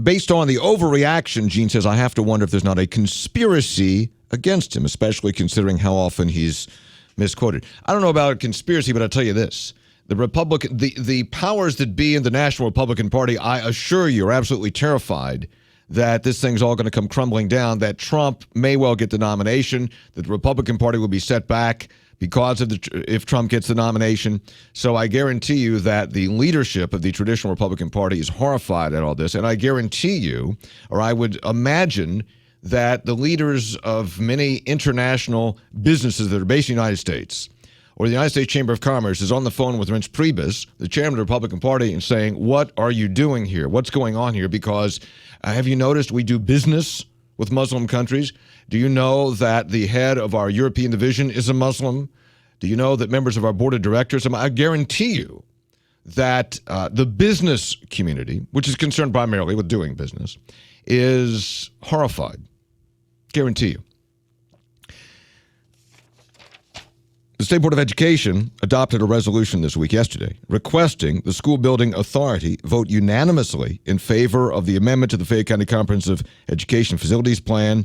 Speaker 1: based on the overreaction, Gene says, I have to wonder if there's not a conspiracy against him, especially considering how often he's misquoted. I don't know about a conspiracy, but I'll tell you this. The powers that be in the National Republican Party, I assure you, are absolutely terrified that this thing's all going to come crumbling down, that Trump may well get the nomination, that the Republican Party will be set back because of if Trump gets the nomination. So I guarantee you that the leadership of the traditional Republican Party is horrified at all this. And I guarantee you, or I would imagine, that the leaders of many international businesses that are based in the United States or the United States Chamber of Commerce is on the phone with Reince Priebus, the chairman of the Republican Party, and saying, what are you doing here? What's going on here? Because have you noticed we do business with Muslim countries? Do you know that the head of our European division is a Muslim? Do you know that members of our board of directors, I guarantee you that the business community, which is concerned primarily with doing business, is horrified. Guarantee you. The State Board of Education adopted a resolution this week, yesterday, requesting the school building authority vote unanimously in favor of the amendment to the Fayette County Comprehensive Education Facilities Plan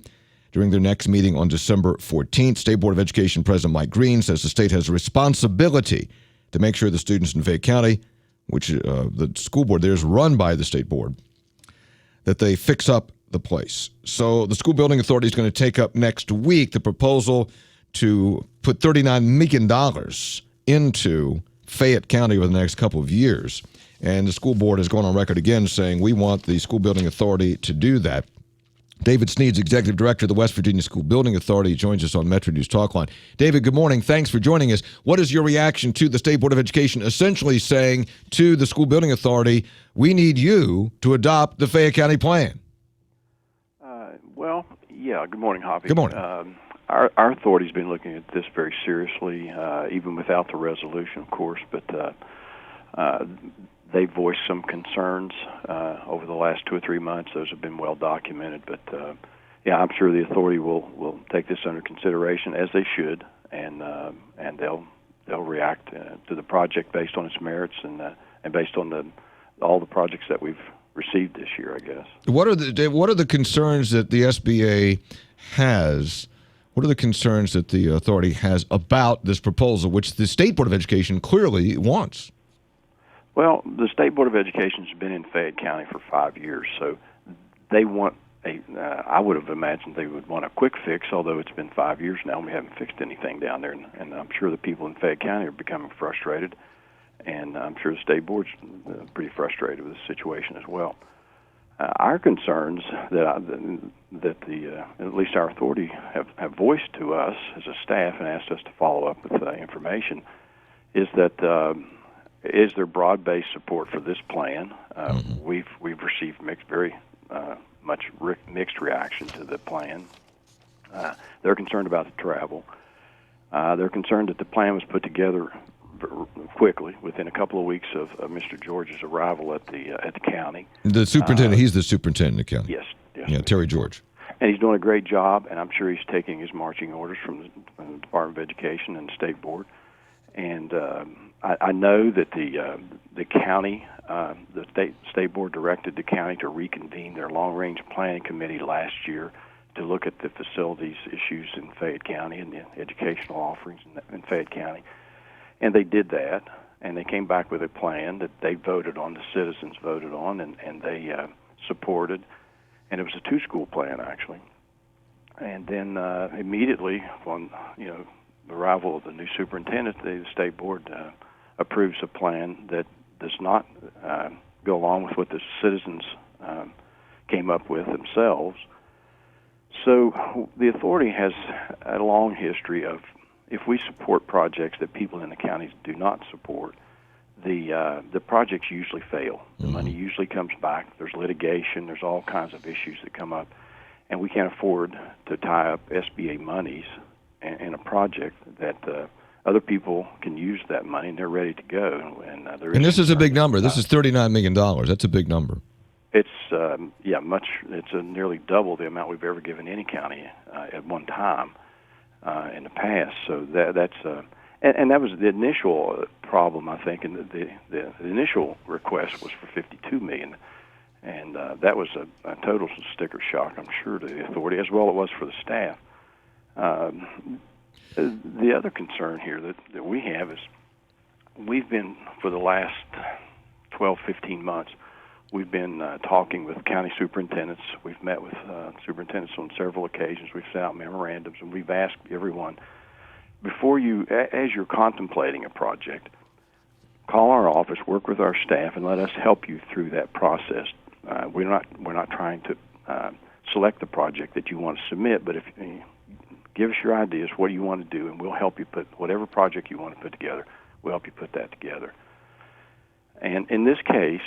Speaker 1: during their next meeting on December 14th. State Board of Education President Mike Green says the state has a responsibility to make sure the students in Fayette County, which the school board there is run by the state board, that they fix up the place. So the school building authority is going to take up next week the proposal to put $39 million into Fayette County over the next couple of years. And the school board has gone on record again saying we want the school building authority to do that. David Sneed's Executive Director of the West Virginia School Building Authority joins us on MetroNews Talkline. David, good morning. Thanks for joining us. What is your reaction to the State Board of Education essentially saying to the School Building Authority, we need you to adopt the Fayette County plan?
Speaker 5: Good morning, Hoppy.
Speaker 1: Good morning.
Speaker 5: Our authority's been looking at this very seriously, even without the resolution, of course, but they voiced some concerns over the last 2 or 3 months. Those have been well documented, but I'm sure the authority will take this under consideration, as they should, and they'll react to the project based on its merits and based on all the projects that we've received this year, I guess.
Speaker 1: What are the concerns that the SBA has? What are the concerns that the authority has about this proposal, which the State Board of Education clearly wants?
Speaker 5: Well, the State Board of Education has been in Fayette County for 5 years, so they want I would have imagined they would want a quick fix, although it's been 5 years now and we haven't fixed anything down there, and I'm sure the people in Fayette County are becoming frustrated, and I'm sure the State Board's pretty frustrated with the situation as well. Our concerns that at least our authority have voiced to us as a staff and asked us to follow up with information is that is there broad-based support for this plan? We've received very much mixed reaction to the plan. They're concerned about the travel. They're concerned that the plan was put together quickly, within a couple of weeks of Mr. George's arrival at the county.
Speaker 1: The superintendent, he's the superintendent of the county.
Speaker 5: Yes.
Speaker 1: Yeah, Terry George.
Speaker 5: And he's doing a great job, and I'm sure he's taking his marching orders from the Department of Education and the State Board. And I know that the county, the state board directed the county to reconvene their long-range planning committee last year to look at the facilities issues in Fayette County and the educational offerings in Fayette County. And they did that, and they came back with a plan that they voted on, the citizens voted on, and they supported. And it was a 2-school plan, actually. And then immediately upon the arrival of the new superintendent, the state board approves a plan that does not go along with what the citizens came up with themselves. So the authority has a long history of, if we support projects that people in the counties do not support, the projects usually fail. The money usually comes back. There's litigation. There's all kinds of issues that come up, and we can't afford to tie up SBA monies in a project that other people can use that money and they're ready to go. And
Speaker 1: this is a big number. This is $39 million. That's a big number.
Speaker 5: It's It's nearly double the amount we've ever given any county at one time in the past. So that's and that was the initial problem, I think. And the initial request was for $52 million, And that was a total sticker shock, I'm sure, to the authority, as well it was for the staff. The other concern here that we have is we've been, for the last 12, 15 months, we've been talking with county superintendents. We've met with superintendents on several occasions. We've sent out memorandums, and we've asked everyone, before you, as you're contemplating a project, call our office, work with our staff, and let us help you through that process. We're not trying to select the project that you want to submit, but if you give us your ideas, what you want to do, and we'll help you put whatever project you want to put together. We'll help you put that together. And in this case,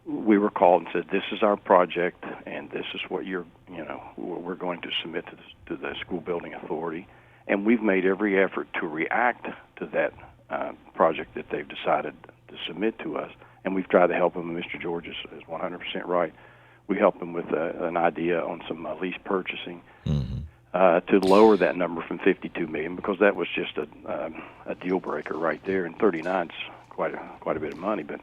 Speaker 5: we were called and said, "This is our project, and this is what we're going to submit to the school building authority." And we've made every effort to react to that project that they've decided to submit to us, and we've tried to help them. Mr. George is 100% right. We helped them with an idea on some lease purchasing to lower that number from $52 million, because that was just a deal breaker right there, and 39's quite a bit of money. But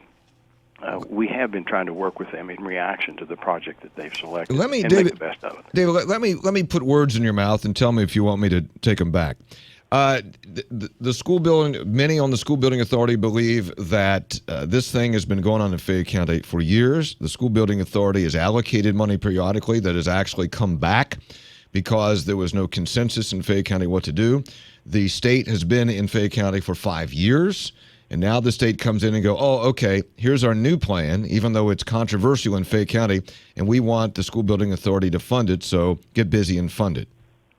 Speaker 5: we have been trying to work with them in reaction to the project that they've selected and make the best of it.
Speaker 1: David, let me put words in your mouth and tell me if you want me to take them back. The school building, many on the school building authority believe that this thing has been going on in Fayette County for years. The school building authority has allocated money periodically that has actually come back because there was no consensus in Fayette County what to do. The state has been in Fayette County for 5 years, and now the state comes in and go, "Oh, okay, here's our new plan," even though it's controversial in Fayette County, and we want the school building authority to fund it, so get busy and fund it.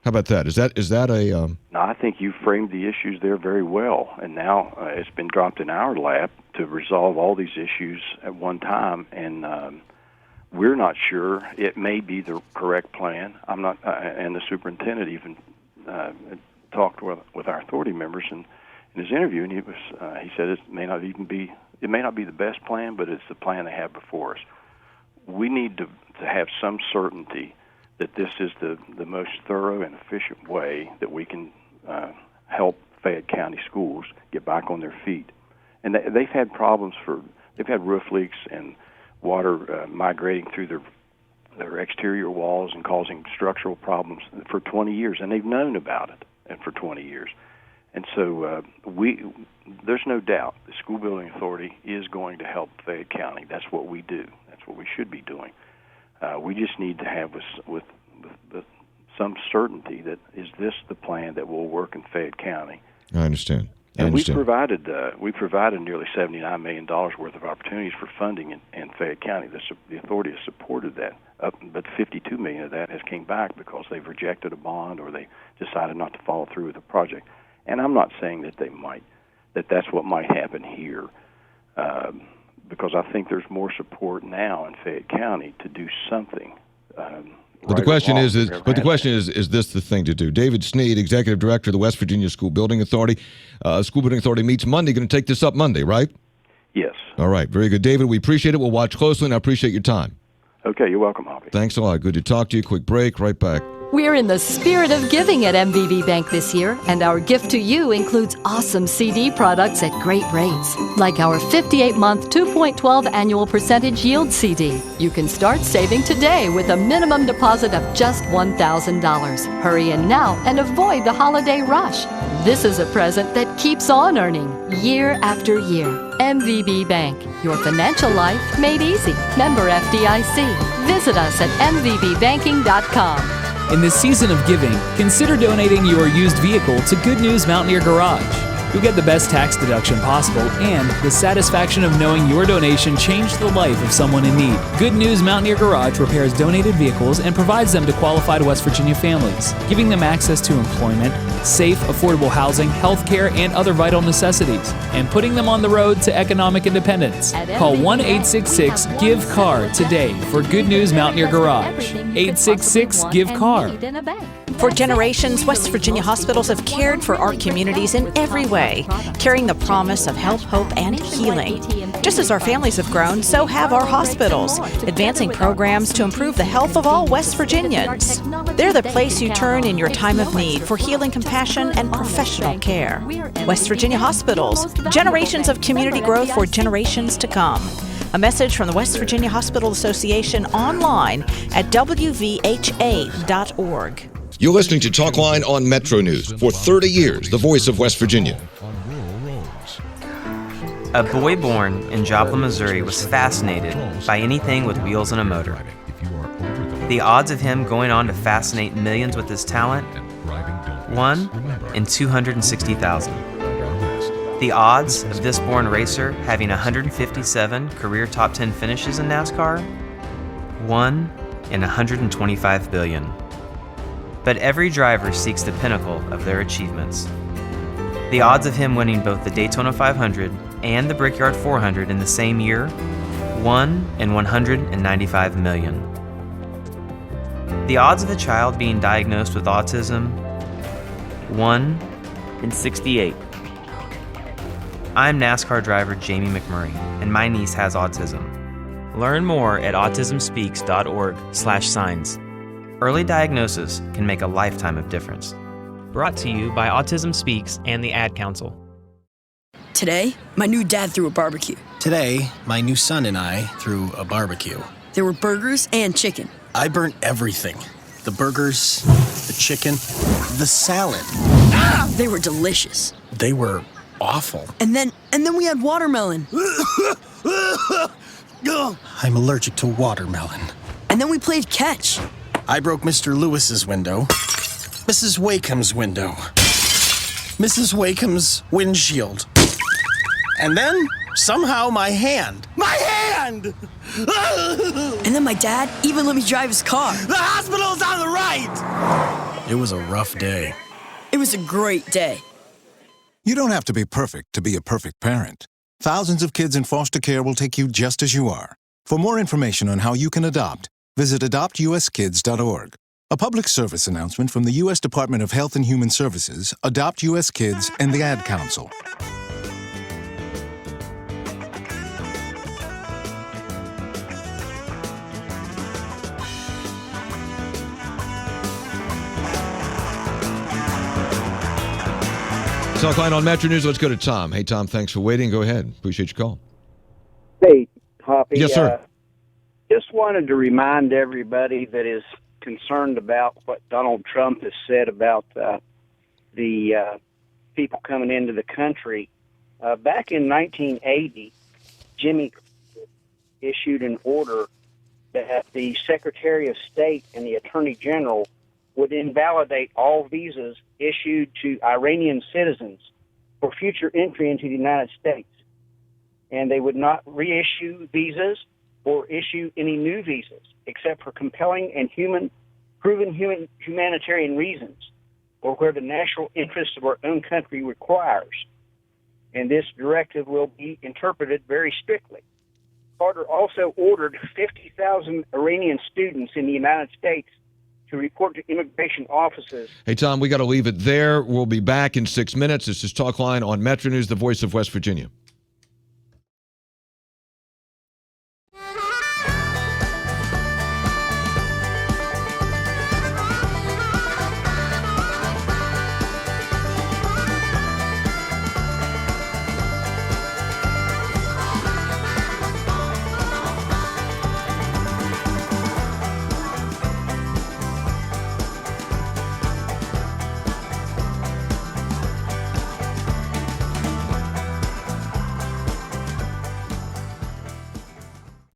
Speaker 1: How about that? Is that a...
Speaker 5: No, I think you framed the issues there very well, and now it's been dropped in our lap to resolve all these issues at one time, and we're not sure. It may be the correct plan. I'm not, and the superintendent even talked with our authority members in his interview, and he said it may not be the best plan, but it's the plan they have before us. We need to have some certainty that this is the most thorough and efficient way that we can help Fayette County schools get back on their feet. And they've had problems they've had roof leaks and water migrating through their exterior walls and causing structural problems for 20 years, and they've known about it for 20 years. And so there's no doubt the school building authority is going to help Fayette County. That's what we do. That's what we should be doing. We just need to have with some certainty that is this the plan that will work in Fayette County.
Speaker 1: I understand.
Speaker 5: And we provided nearly $79 million worth of opportunities for funding in Fayette County. The authority has supported that, but $52 million of that has came back because they've rejected a bond or they decided not to follow through with the project. And I'm not saying that that's what might happen here, because I think there's more support now in Fayette County to do something.
Speaker 1: But the question is this the thing to do? David Sneed, Executive Director of the West Virginia School Building Authority. School Building Authority meets Monday. Going to take this up Monday, right?
Speaker 5: Yes.
Speaker 1: All right. Very good. David, we appreciate it. We'll watch closely, and I appreciate your time.
Speaker 5: Okay. You're welcome, Hoppy.
Speaker 1: Thanks a lot. Good to talk to you. Quick break. Right back.
Speaker 7: We're in the spirit of giving at MVB Bank this year, and our gift to you includes awesome CD products at great rates, like our 58-month 2.12 annual percentage yield CD. You can start saving today with a minimum deposit of just $1,000. Hurry in now and avoid the holiday rush. This is a present that keeps on earning year after year. MVB Bank, your financial life made easy. Member FDIC. Visit us at mvbbanking.com.
Speaker 8: In this season of giving, consider donating your used vehicle to Good News Mountaineer Garage. You'll get the best tax deduction possible and the satisfaction of knowing your donation changed the life of someone in need. Good News Mountaineer Garage repairs donated vehicles and provides them to qualified West Virginia families, giving them access to employment, safe, affordable housing, health care, and other vital necessities, and putting them on the road to economic independence. Call 1-866-GIVE-CAR today for Good News Mountaineer Garage. 866-GIVE-CAR.
Speaker 9: For generations, West Virginia hospitals have cared for our communities in every way, carrying the promise of health, hope, and healing. Just as our families have grown, so have our hospitals, advancing programs to improve the health of all West Virginians. They're the place you turn in your time of need for healing, compassion, and professional care. West Virginia hospitals, generations of community growth for generations to come. A message from the West Virginia Hospital Association online at wvha.org.
Speaker 1: You're listening to Talkline on Metro News. For 30 years, the voice of West Virginia.
Speaker 2: A boy born in Joplin, Missouri was fascinated by anything with wheels and a motor. The odds of him going on to fascinate millions with his talent? 1 in 260,000. The odds of this born racer having 157 career top 10 finishes in NASCAR? 1 in 125 billion. But every driver seeks the pinnacle of their achievements. The odds of him winning both the Daytona 500 and the Brickyard 400 in the same year? 1 in 195 million. The odds of a child being diagnosed with autism? 1 in 68. I'm NASCAR driver Jamie McMurray, and my niece has autism. Learn more at autismspeaks.org/signs. Early diagnosis can make a lifetime of difference.
Speaker 10: Brought to you by Autism Speaks and the Ad Council.
Speaker 11: Today, my new dad threw a barbecue.
Speaker 12: Today, my new son and I threw a barbecue.
Speaker 11: There were burgers and chicken.
Speaker 12: I burnt everything. The burgers, the chicken, the salad.
Speaker 11: They were delicious.
Speaker 12: They were awful.
Speaker 11: And then we had watermelon.
Speaker 12: I'm allergic to watermelon.
Speaker 11: And then we played catch.
Speaker 12: I broke Mr. Lewis's window, Mrs. Wakeham's window, Mrs. Wakeham's windshield, and then somehow my hand. My hand!
Speaker 11: And then my dad even let me drive his car.
Speaker 12: The hospital's on the right! It was a rough day.
Speaker 11: It was a great day.
Speaker 14: You don't have to be perfect to be a perfect parent. Thousands of kids in foster care will take you just as you are. For more information on how you can adopt, visit adoptuskids.org. A public service announcement from the U.S. Department of Health and Human Services, Adopt U.S. Kids, and the Ad Council.
Speaker 1: Talkline on Metro News. Let's go to Tom. Hey, Tom, thanks for waiting. Go ahead. Appreciate your call.
Speaker 17: Hey, Hoppy.
Speaker 1: Yes, sir.
Speaker 17: Just wanted to remind everybody that is concerned about what Donald Trump has said about the people coming into the country. Back in 1980, Jimmy issued an order that the Secretary of State and the Attorney General would invalidate all visas issued to Iranian citizens for future entry into the United States. And they would not reissue visas or issue any new visas, except for compelling and proven humanitarian reasons, or where the national interest of our own country requires. And this directive will be interpreted very strictly. Carter also ordered 50,000 Iranian students in the United States to report to immigration offices.
Speaker 1: Hey, Tom, we got to leave it there. We'll be back in 6 minutes. This is Talkline on Metro News, the voice of West Virginia.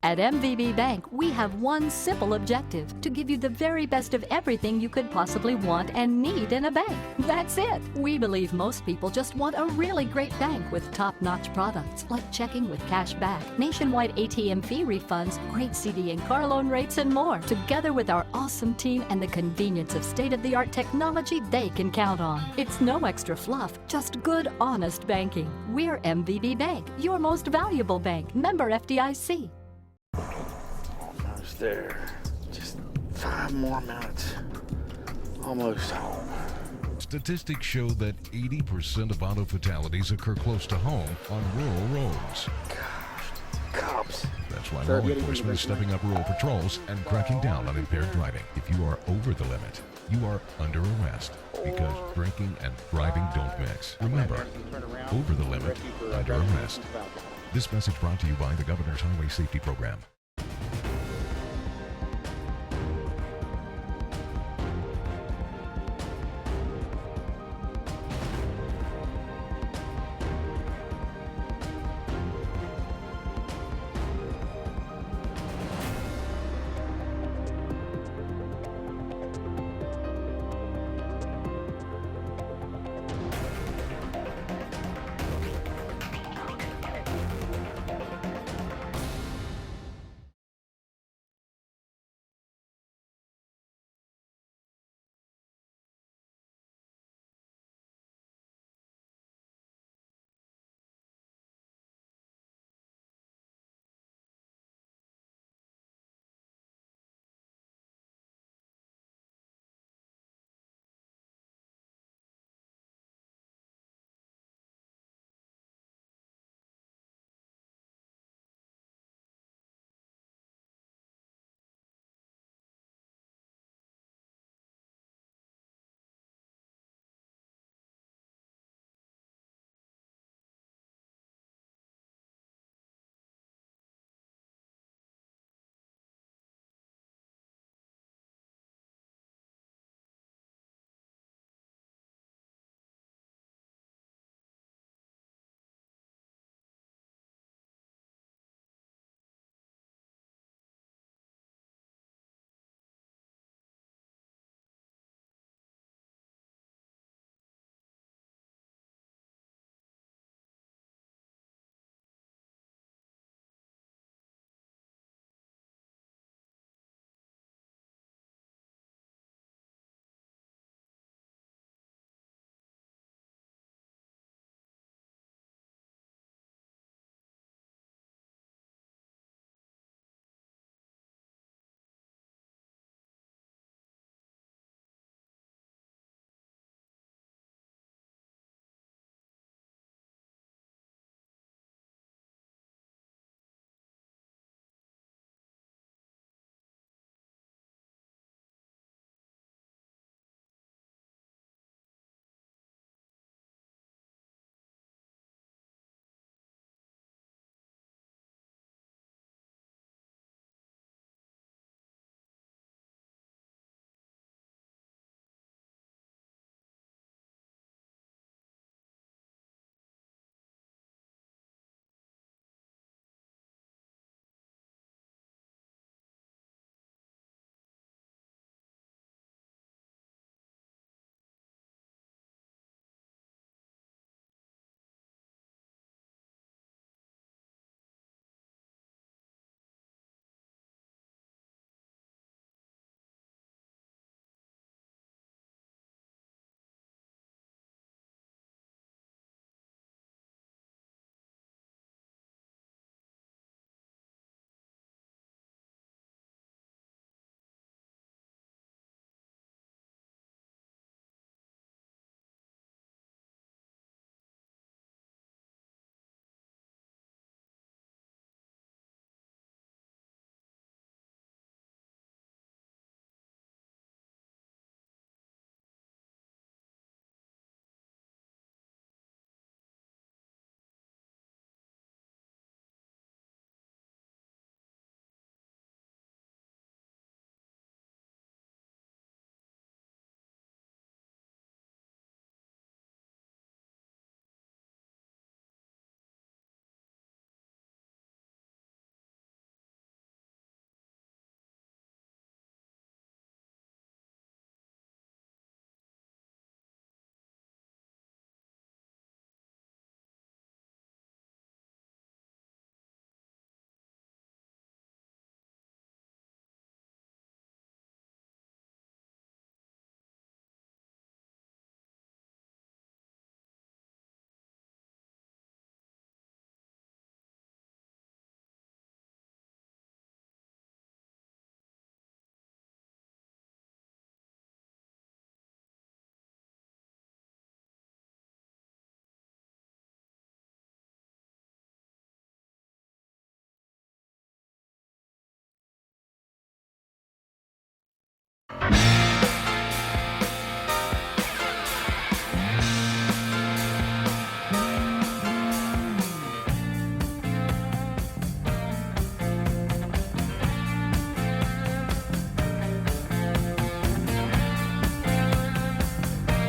Speaker 7: At MVB Bank, we have one simple objective: to give you the very best of everything you could possibly want and need in a bank. That's it. We believe most people just want a really great bank with top-notch products like checking with cash back, nationwide ATM fee refunds, great CD and car loan rates, and more. Together with our awesome team and the convenience of state-of-the-art technology they can count on. It's no extra fluff, just good, honest banking. We're MVB Bank, your most valuable bank. Member FDIC.
Speaker 18: Almost there. Just 5 more minutes. Almost home.
Speaker 19: Statistics show that 80% of auto fatalities occur close to home on rural roads.
Speaker 18: Cops.
Speaker 19: That's why law enforcement is stepping up rural patrols and cracking down on impaired driving. If you are over the limit, you are under arrest because drinking and driving don't mix. Remember, over the limit, under arrest. This message brought to you by the Governor's Highway Safety Program.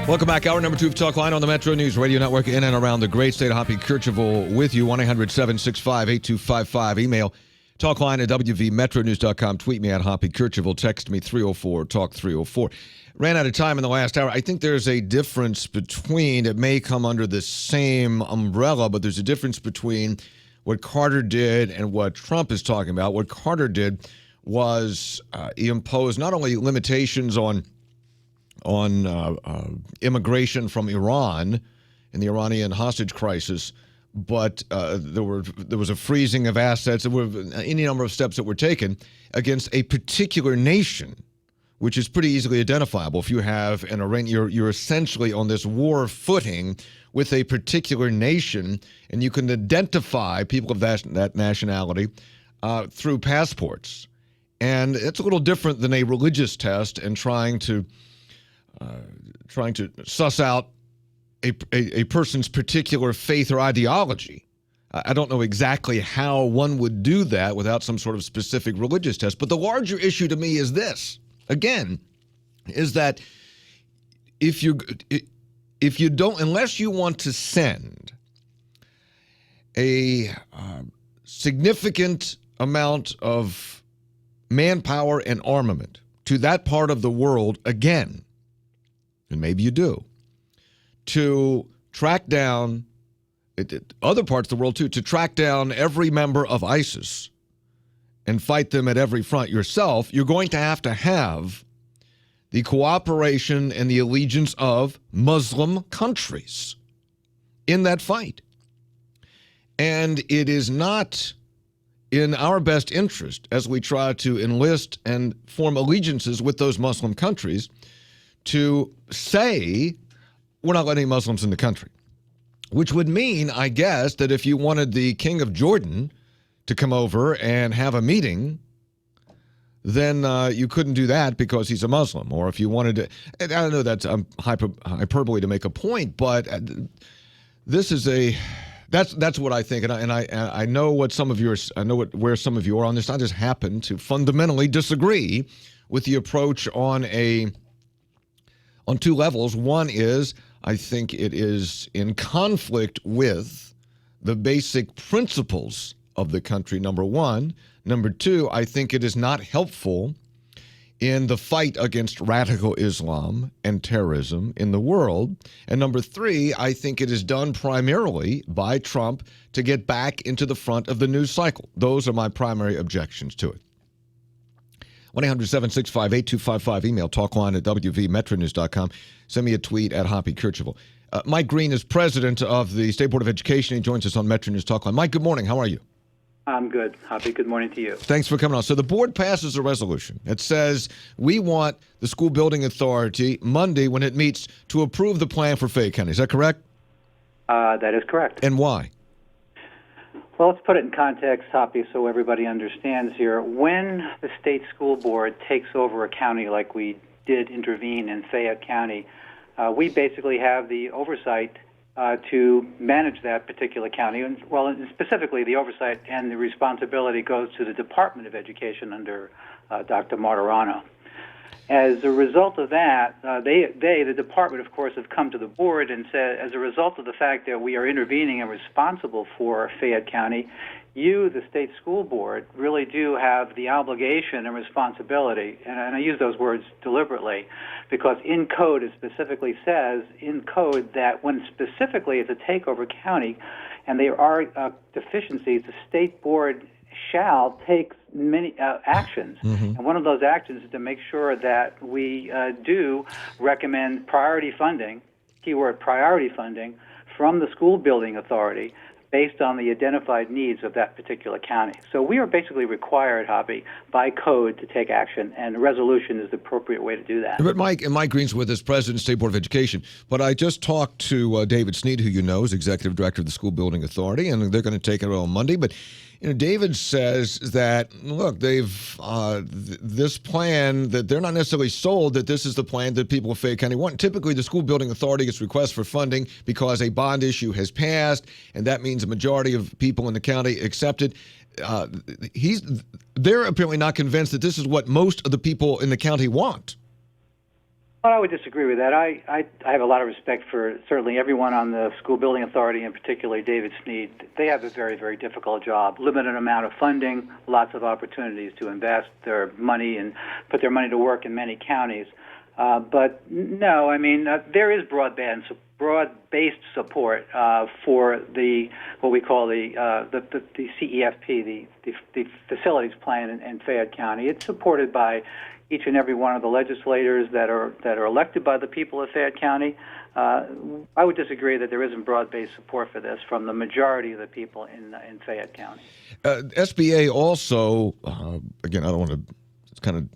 Speaker 1: Welcome back. Hour number 2 of Talkline on the Metro News Radio Network in and around the great state of Hoppy Kercheval with you. 1-800-765-8255. Email talkline at wvmetronews.com. Tweet me at Hoppy Kercheval. Text me 304-TALK-304. Ran out of time in the last hour. I think there's a difference between, it may come under the same umbrella, but there's a difference between what Carter did and what Trump is talking about. What Carter did was he imposed not only limitations on immigration from Iran in the Iranian hostage crisis, but there was a freezing of assets. There were any number of steps that were taken against a particular nation, which is pretty easily identifiable. If you have an Iran, you're essentially on this war footing with a particular nation, and you can identify people of that nationality through passports. And it's a little different than a religious test and trying to suss out a person's particular faith or ideology. I don't know exactly how one would do that without some sort of specific religious test. But the larger issue to me is this, again, is that if you don't, unless you want to send a significant amount of manpower and armament to that part of the world again, and maybe you do, to track down other parts of the world too, to track down every member of ISIS and fight them at every front yourself, you're going to have the cooperation and the allegiance of Muslim countries in that fight. And it is not in our best interest, as we try to enlist and form allegiances with those Muslim countries, to say we're not letting Muslims in the country, which would mean, I guess, that if you wanted the king of Jordan to come over and have a meeting, then you couldn't do that because he's a Muslim. Or if you wanted to, I don't know, that's hyperbole to make a point, but this is that's what I think, and I know what some of yours, I know where some of you are on this. I just happen to fundamentally disagree with the approach on two levels. One is, I think it is in conflict with the basic principles of the country, number one. Number two, I think it is not helpful in the fight against radical Islam and terrorism in the world. And number three, I think it is done primarily by Trump to get back into the front of the news cycle. Those are my primary objections to it. 1-800-765-8255. Email talkline at wvmetronews.com. Send me a tweet at Hoppy Kercheval. Mike Green is president of the State Board of Education. He joins us on Metro News Talkline. Mike, good morning. How are you?
Speaker 3: I'm good, Hoppy. Good morning to you.
Speaker 1: Thanks for coming on. So the board passes a resolution. It says we want the School Building Authority Monday when it meets to approve the plan for Fayette County. Is that correct?
Speaker 3: That is correct.
Speaker 1: And why?
Speaker 3: Well, let's put it in context, Hoppy, so everybody understands here. When the state school board takes over a county like we did intervene in Fayette County, we basically have the oversight to manage that particular county. And, well, specifically, the oversight and the responsibility goes to the Department of Education under Dr. Martirano. As a result of that, the department, of course, have come to the board and said, as a result of the fact that we are intervening and responsible for Fayette County, you, the state school board, really do have the obligation and responsibility, and I use those words deliberately, because in code it specifically says, in code, that when specifically it's a takeover county and there are deficiencies, the state board shall take many actions. Mm-hmm. And one of those actions is to make sure that we do recommend priority funding, keyword priority funding, from the school building authority based on the identified needs of that particular county. So we are basically required, Hoppy, by code to take action, and a resolution is the appropriate way to do that.
Speaker 1: But Mike Green's with us, President of the State Board of Education. But I just talked to David Sneed, who you know is Executive Director of the School Building Authority, and they're going to take it on Monday. But David says that, look, they've this plan, that they're not necessarily sold that this is the plan that people of Fayette County want. Typically, the School Building Authority gets requests for funding because a bond issue has passed, and that means a majority of people in the county accept it. They're apparently not convinced that this is what most of the people in the county want.
Speaker 3: Well, I would disagree with that. I have a lot of respect for certainly everyone on the school building authority, and particularly David Snead. They have a very, very difficult job. Limited amount of funding, lots of opportunities to invest their money and put their money to work in many counties. But no, I mean there is broad-based support for the what we call the CEFP, the facilities plan in Fayette County. It's supported by each and every one of the legislators that are elected by the people of Fayette County. I would disagree that there isn't broad-based support for this from the majority of the people in Fayette County.
Speaker 1: SBA also, again, I don't want to kind of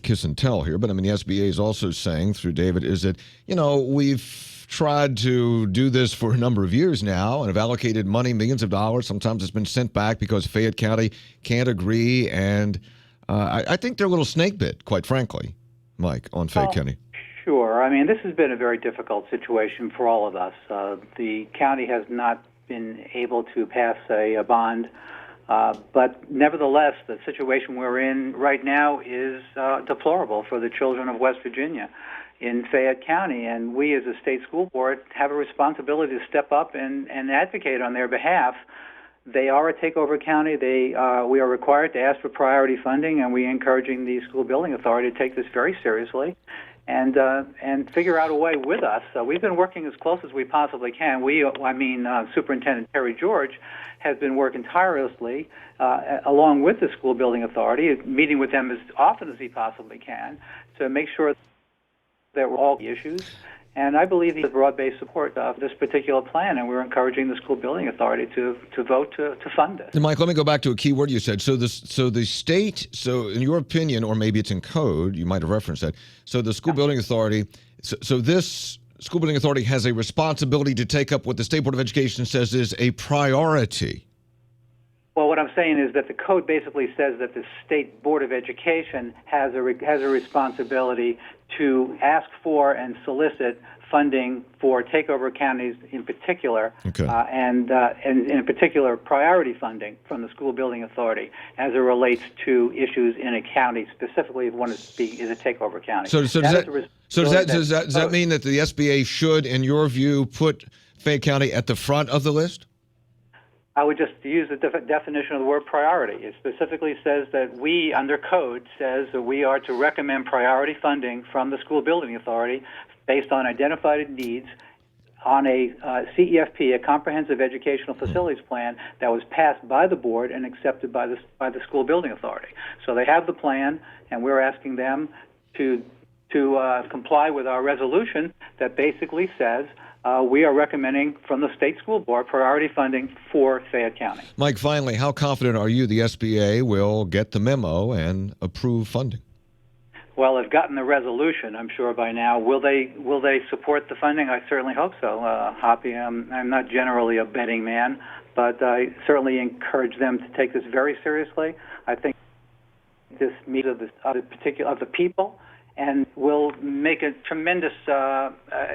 Speaker 1: kiss and tell here, but I mean the SBA is also saying through David is that, we've tried to do this for a number of years now and have allocated money, millions of dollars. Sometimes it's been sent back because Fayette County can't agree, and I think they're a little snake bit, quite frankly, Mike, on Fayette County.
Speaker 3: Sure. I mean, this has been a very difficult situation for all of us. The county has not been able to pass a bond, but nevertheless, the situation we're in right now is deplorable for the children of West Virginia in Fayette County, and we as a state school board have a responsibility to step up and advocate on their behalf. They are a takeover county. We are required to ask for priority funding, and we're encouraging the school building authority to take this very seriously and figure out a way with us. We've been working as close as we possibly can. Superintendent Terry George has been working tirelessly along with the school building authority, meeting with them as often as he possibly can to make sure that we're all issues. And I believe he has broad-based support of this particular plan, and we're encouraging the school building authority to vote to fund it.
Speaker 1: And Mike, let me go back to a key word you said. So the state, so in your opinion, or maybe it's in code, you might have referenced that. So the school building authority, so this school building authority has a responsibility to take up what the State Board of Education says is a priority.
Speaker 3: Well, what I'm saying is that the code basically says that the State Board of Education has a responsibility to ask for and solicit funding for takeover counties in particular, and in particular priority funding from the school building authority as it relates to issues in a county, specifically if one is a takeover county.
Speaker 1: So does that mean that the SBA should, in your view, put Fayette County at the front of the list?
Speaker 3: I would just use the definition of the word priority. It specifically says that we, under code, says that we are to recommend priority funding from the school building authority based on identified needs on a CEFP, a comprehensive educational facilities plan that was passed by the board and accepted by the school building authority. So they have the plan, and we're asking them to comply with our resolution that basically says we are recommending from the state school board priority funding for Fayette County.
Speaker 1: Mike, finally, how confident are you the SBA will get the memo and approve funding?
Speaker 3: Well, they've gotten the resolution, I'm sure, by now. Will they support the funding? I certainly hope so, Hoppy. I'm not generally a betting man, but I certainly encourage them to take this very seriously. I think this meets of the people, and will make a tremendous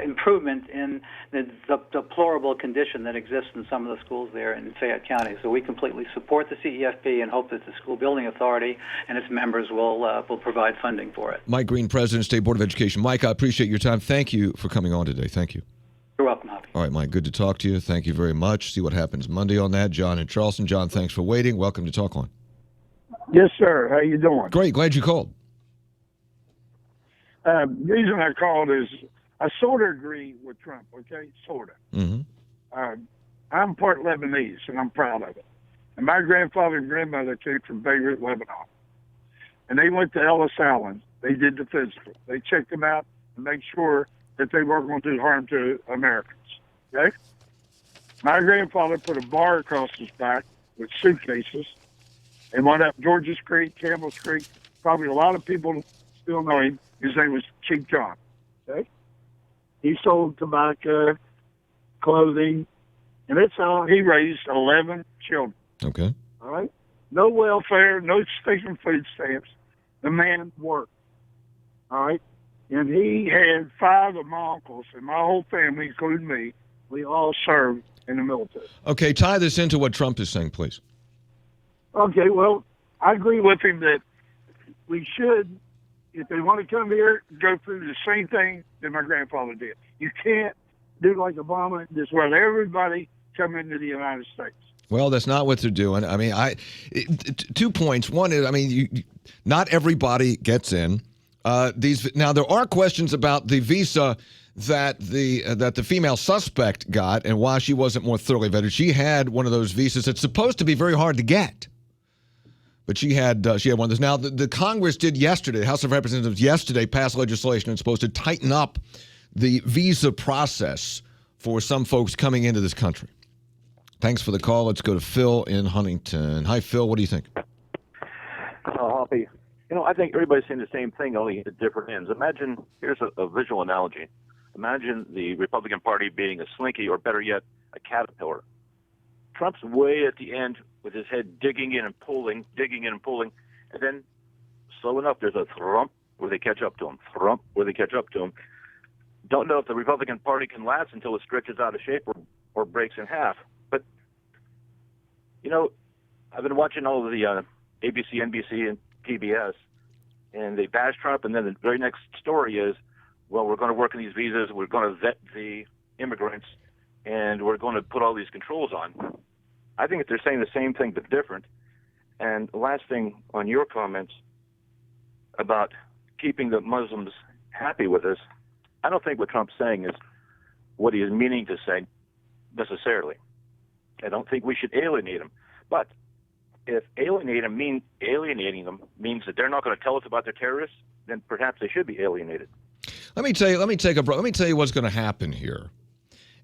Speaker 3: improvement in the deplorable condition that exists in some of the schools there in Fayette County. So we completely support the CEFP and hope that the school building authority and its members will provide funding for it.
Speaker 1: Mike Green, President, State Board of Education. Mike, I appreciate your time. Thank you for coming on today. Thank you.
Speaker 3: You're welcome, Hoppy.
Speaker 1: All right, Mike, good to talk to you. Thank you very much. See what happens Monday on that. John in Charleston. John, thanks for waiting. Welcome to Talkline.
Speaker 4: Yes, sir. How you doing?
Speaker 1: Great. Glad you called.
Speaker 4: The reason I called is I sort of agree with Trump, okay? Sort of.
Speaker 1: Mm-hmm.
Speaker 4: I'm part Lebanese, and I'm proud of it. And my grandfather and grandmother came from Beirut, Lebanon. And they went to Ellis Island. They did the physical. They checked them out and made sure that they weren't going to do harm to Americans, okay? My grandfather put a bar across his back with suitcases and went up Georges Creek, Campbell's Creek. Probably a lot of people still know him. His name was Chief John. Okay, he sold tobacco, clothing, and that's how he raised 11 children.
Speaker 1: Okay.
Speaker 4: All right. No welfare, no station food stamps. The man worked. All right. And he had 5 of my uncles, and my whole family, including me, we all served in the military.
Speaker 1: Okay, tie this into what Trump is saying, please.
Speaker 4: Okay, well, I agree with him that we should if they want to come here, go through the same thing that my grandfather did. You can't do like Obama and just let everybody come into the United States.
Speaker 1: Well, that's not what they're doing. I mean, 2 points. One is, I mean, not everybody gets in. Now there are questions about the visa that the female suspect got and why she wasn't more thoroughly vetted. She had one of those visas that's supposed to be very hard to get, but she had one of those. Now the Congress did yesterday, the House of Representatives yesterday passed legislation that's supposed to tighten up the visa process for some folks coming into this country. Thanks for the call. Let's go to Phil in Huntington. Hi, Phil. What do you think?
Speaker 6: Hoppy. I think everybody's saying the same thing, only at different ends. Imagine, here's a visual analogy. Imagine the Republican Party being a slinky, or better yet, a caterpillar. Trump's way at the end with his head digging in and pulling, and then slow enough, there's a thump where they catch up to him, thump where they catch up to him. Don't know if the Republican Party can last until it stretches out of shape or breaks in half. But, I've been watching all of the ABC, NBC, and PBS, and they bash Trump, and then the very next story is, well, we're going to work on these visas, we're going to vet the immigrants, and we're going to put all these controls on. I think that they're saying the same thing but different. And the last thing on your comments about keeping the Muslims happy with us, I don't think what Trump's saying is what he is meaning to say necessarily. I don't think we should alienate them. But if alienating them means that they're not going to tell us about their terrorists, then perhaps they should be alienated.
Speaker 1: Let me tell you what's going to happen here.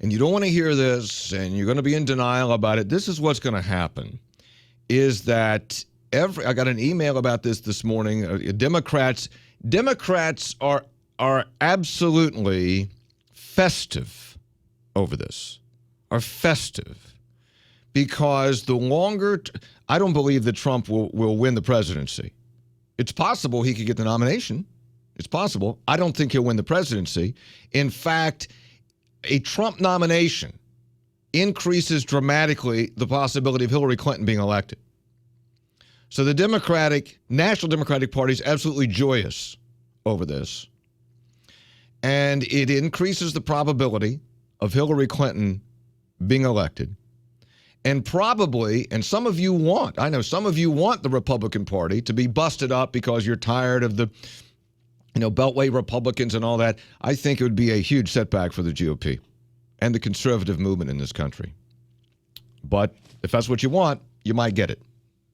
Speaker 1: And you don't want to hear this, and you're going to be in denial about it. This is what's going to happen, is that I got an email about this morning. Democrats are absolutely festive over this, are festive. Because the longer, I don't believe that Trump will win the presidency. It's possible he could get the nomination. It's possible. I don't think he'll win the presidency. In fact, a Trump nomination increases dramatically the possibility of Hillary Clinton being elected. So the National Democratic Party is absolutely joyous over this. And it increases the probability of Hillary Clinton being elected. And probably, and I know some of you want the Republican Party to be busted up because you're tired of the, Beltway Republicans and all that. I think it would be a huge setback for the GOP and the conservative movement in this country. But if that's what you want, you might get it.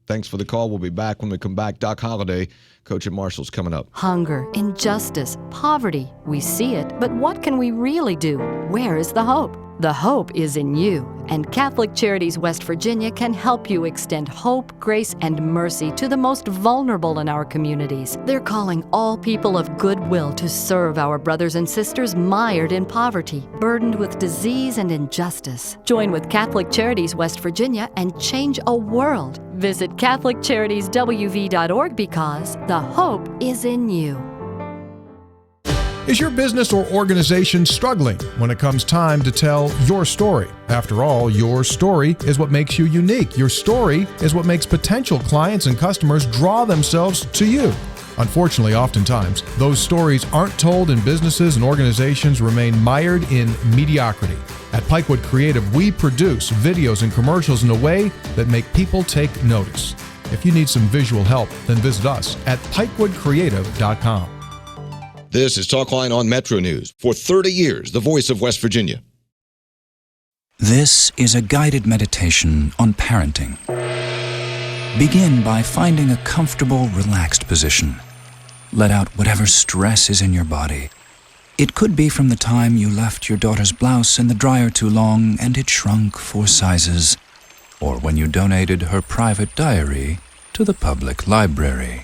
Speaker 1: Thanks for the call. We'll be back when we come back. Doc Holliday, Coach at Marshall's coming up.
Speaker 7: Hunger, injustice, poverty. We see it, but what can we really do? Where is the hope? The hope is in you, and Catholic Charities West Virginia can help you extend hope, grace, and mercy to the most vulnerable in our communities. They're calling all people of goodwill to serve our brothers and sisters mired in poverty, burdened with disease and injustice. Join with Catholic Charities West Virginia and change a world. Visit CatholicCharitiesWV.org because the hope is in you.
Speaker 13: Is your business or organization struggling when it comes time to tell your story? After all, your story is what makes you unique. Your story is what makes potential clients and customers draw themselves to you. Unfortunately, oftentimes, those stories aren't told and businesses and organizations remain mired in mediocrity. At Pikewood Creative, we produce videos and commercials in a way that make people take notice. If you need some visual help, then visit us at pikewoodcreative.com.
Speaker 1: This is Talkline on Metro News. For 30 years, the voice of West Virginia.
Speaker 15: This is a guided meditation on parenting. Begin by finding a comfortable, relaxed position. Let out whatever stress is in your body. It could be from the time you left your daughter's blouse in the dryer too long and it shrunk 4 sizes, or when you donated her private diary to the public library.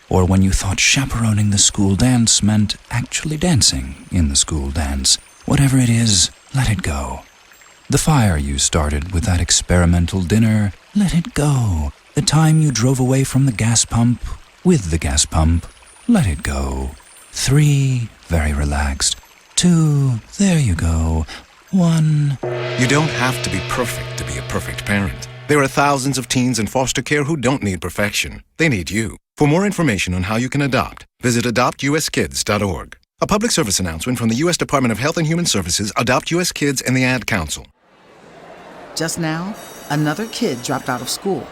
Speaker 15: Or when you thought chaperoning the school dance meant actually dancing in the school dance. Whatever it is, let it go. The fire you started with that experimental dinner, let it go. The time you drove away from the gas pump with the gas pump, let it go. 3, very relaxed. 2, there you go. 1.
Speaker 16: You don't have to be perfect to be a perfect parent. There are thousands of teens in foster care who don't need perfection. They need you.
Speaker 14: For more information on how you can adopt, visit adoptuskids.org. A public service announcement from the U.S. Department of Health and Human Services, Adopt U.S. Kids, and the Ad Council.
Speaker 20: Just now, another kid dropped out of school.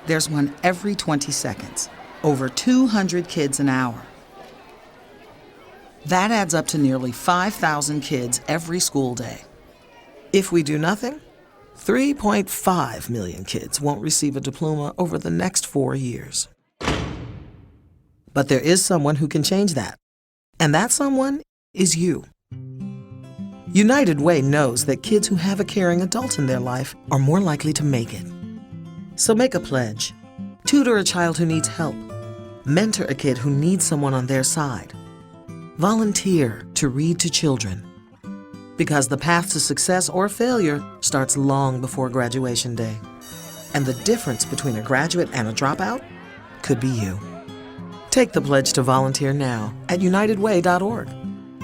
Speaker 20: There's one every 20 seconds. Over 200 kids an hour. That adds up to nearly 5,000 kids every school day.
Speaker 21: If we do nothing, 3.5 million kids won't receive a diploma over the next 4 years. But there is someone who can change that. And that someone is you. United Way knows that kids who have a caring adult in their life are more likely to make it. So make a pledge. Tutor a child who needs help. Mentor a kid who needs someone on their side. Volunteer to read to children. Because the path to success or failure starts long before graduation day. And the difference between a graduate and a dropout could be you. Take the pledge to volunteer now at unitedway.org.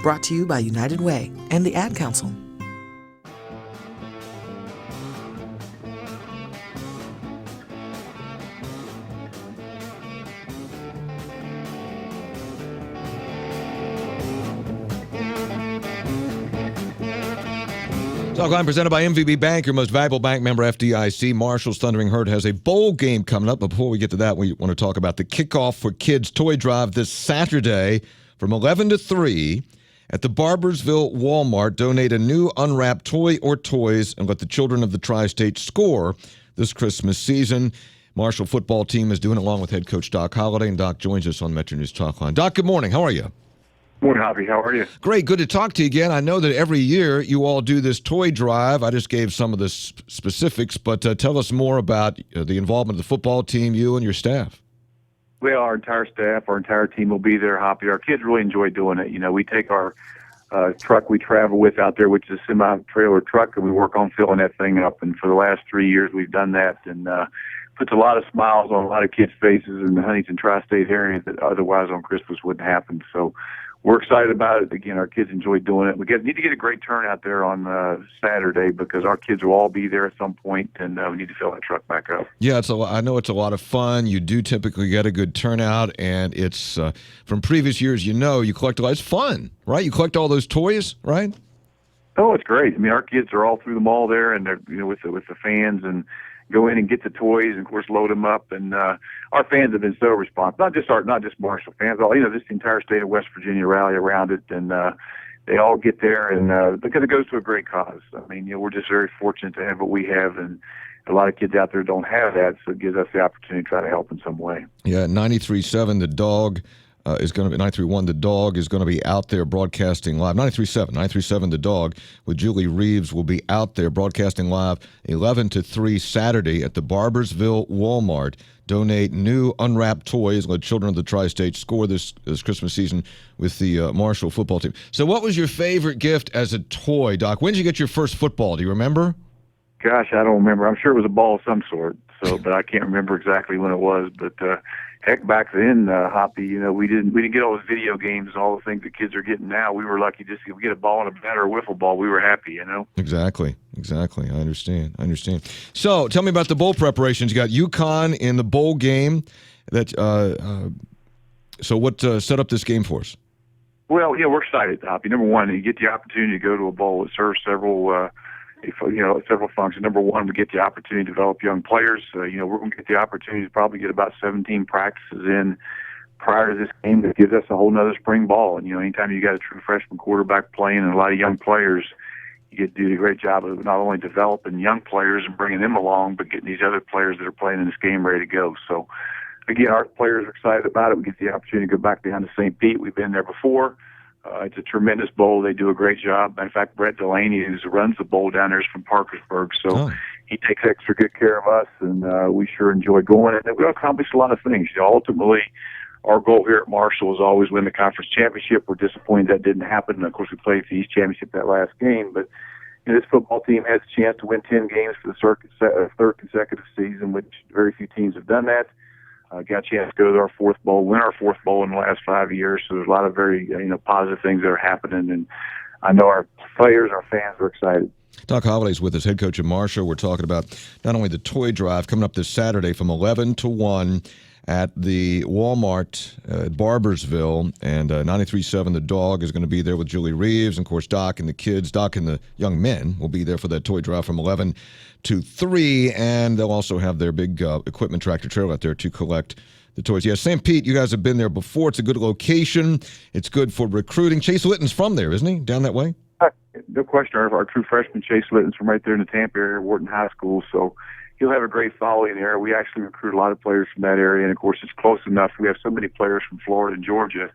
Speaker 21: Brought to you by United Way and the Ad Council.
Speaker 1: Talkline presented by MVB Bank, your most valuable bank member, FDIC. Marshall's Thundering Herd has a bowl game coming up. But before we get to that, we want to talk about the kickoff for Kids Toy Drive this Saturday from 11 to 3 at the Barbersville Walmart. Donate a new unwrapped toy or toys and let the children of the Tri-State score this Christmas season. Marshall football team is doing it along with head coach Doc Holliday, and Doc joins us on MetroNews Talkline. Doc, good morning. How are you?
Speaker 4: Morning, Javi. How are you?
Speaker 1: Great. Good to talk to you again. I know that every year you all do this toy drive. I just gave some of the specifics, but tell us more about the involvement of the football team, you and your staff.
Speaker 6: Well, our entire staff, our entire team will be there, Hoppy. Our kids really enjoy doing it. You know, we take our truck we travel with out there, which is a semi-trailer truck, and we work on filling that thing up. And for the last 3 years, we've done that, and puts a lot of smiles on a lot of kids' faces in the Huntington Tri-State area that otherwise on Christmas wouldn't happen. So we're excited about it. Again, our kids enjoy doing it. We need to get a great turnout there on Saturday because our kids will all be there at some point, and we need to fill that truck back up.
Speaker 1: Yeah, I know it's a lot of fun. You do typically get a good turnout, and it's from previous years. You collect a lot. It's fun, right? You collect all those toys, right?
Speaker 6: Oh, it's great. I mean, our kids are all through the mall there, and they're with the fans and go in and get the toys and of course load them up, and our fans have been so responsive. Not just Marshall fans, all this entire state of West Virginia rally around it, and they all get there, and because it goes to a great cause. I mean, we're just very fortunate to have what we have, and a lot of kids out there don't have that, so it gives us the opportunity to try to help in some way.
Speaker 1: Yeah, 93.7 The Dog is going to be 93.1 The Dog is going to be out there broadcasting live. 93.7 The Dog with Julie Reeves will be out there broadcasting live 11 to 3 Saturday at the Barbersville Walmart. Donate new unwrapped toys. Let children of the Tri-State score this Christmas season with the Marshall football team. So what was your favorite gift as a toy, Doc? When did you get your first football? Do you remember?
Speaker 6: Gosh, I don't remember. I'm sure it was a ball of some sort, but I can't remember exactly when it was. But heck, back then, Hoppy, we didn't get all those video games and all the things that kids are getting now. We were lucky just to get a ball and a bat or a wiffle ball. We were happy,
Speaker 1: Exactly. I understand. So tell me about the bowl preparations. You got UConn in the bowl game. So what set up this game for us?
Speaker 6: Well, we're excited, Hoppy. Number one, you get the opportunity to go to a bowl. It serves several functions. Number one, we get the opportunity to develop young players. We're going to get the opportunity to probably get about 17 practices in prior to this game that gives us a whole nother spring ball. And, anytime you got a true freshman quarterback playing and a lot of young players, you get to do a great job of not only developing young players and bringing them along, but getting these other players that are playing in this game ready to go. So, again, our players are excited about it. We get the opportunity to go back down to St. Pete. We've been there before. It's a tremendous bowl. They do a great job. In fact, Brett Delaney, who runs the bowl down there, is from Parkersburg, so he takes extra good care of us, and we sure enjoy going. And we accomplished a lot of things. Ultimately, our goal here at Marshall is always win the conference championship. We're disappointed that didn't happen. And of course, we played the East Championship that last game, but this football team has a chance to win 10 games for the third consecutive season, which very few teams have done that. Got a chance to go to our fourth bowl, win our fourth bowl in the last 5 years. So there's a lot of very positive things that are happening, and I know our players, our fans are excited.
Speaker 1: Doc Holliday's with us, head coach of Marshall. We're talking about not only the toy drive coming up this Saturday from 11 to 1 at the Walmart at Barbersville, and 93.7 The Dog is going to be there with Julie Reeves, and of course Doc and the kids, Doc and the young men will be there for that toy drive from 11 to 3, and they'll also have their big equipment tractor trailer out there to collect the toys. Yeah, St. Pete, you guys have been there before. It's a good location. It's good for recruiting. Chase Litton's from there, isn't he? Down that way?
Speaker 5: No question. Our true freshman, Chase Litton's from right there in the Tampa area, Wharton High School, so he'll have a great following there. We actually recruit a lot of players from that area, and of course it's close enough. We have so many players from Florida and Georgia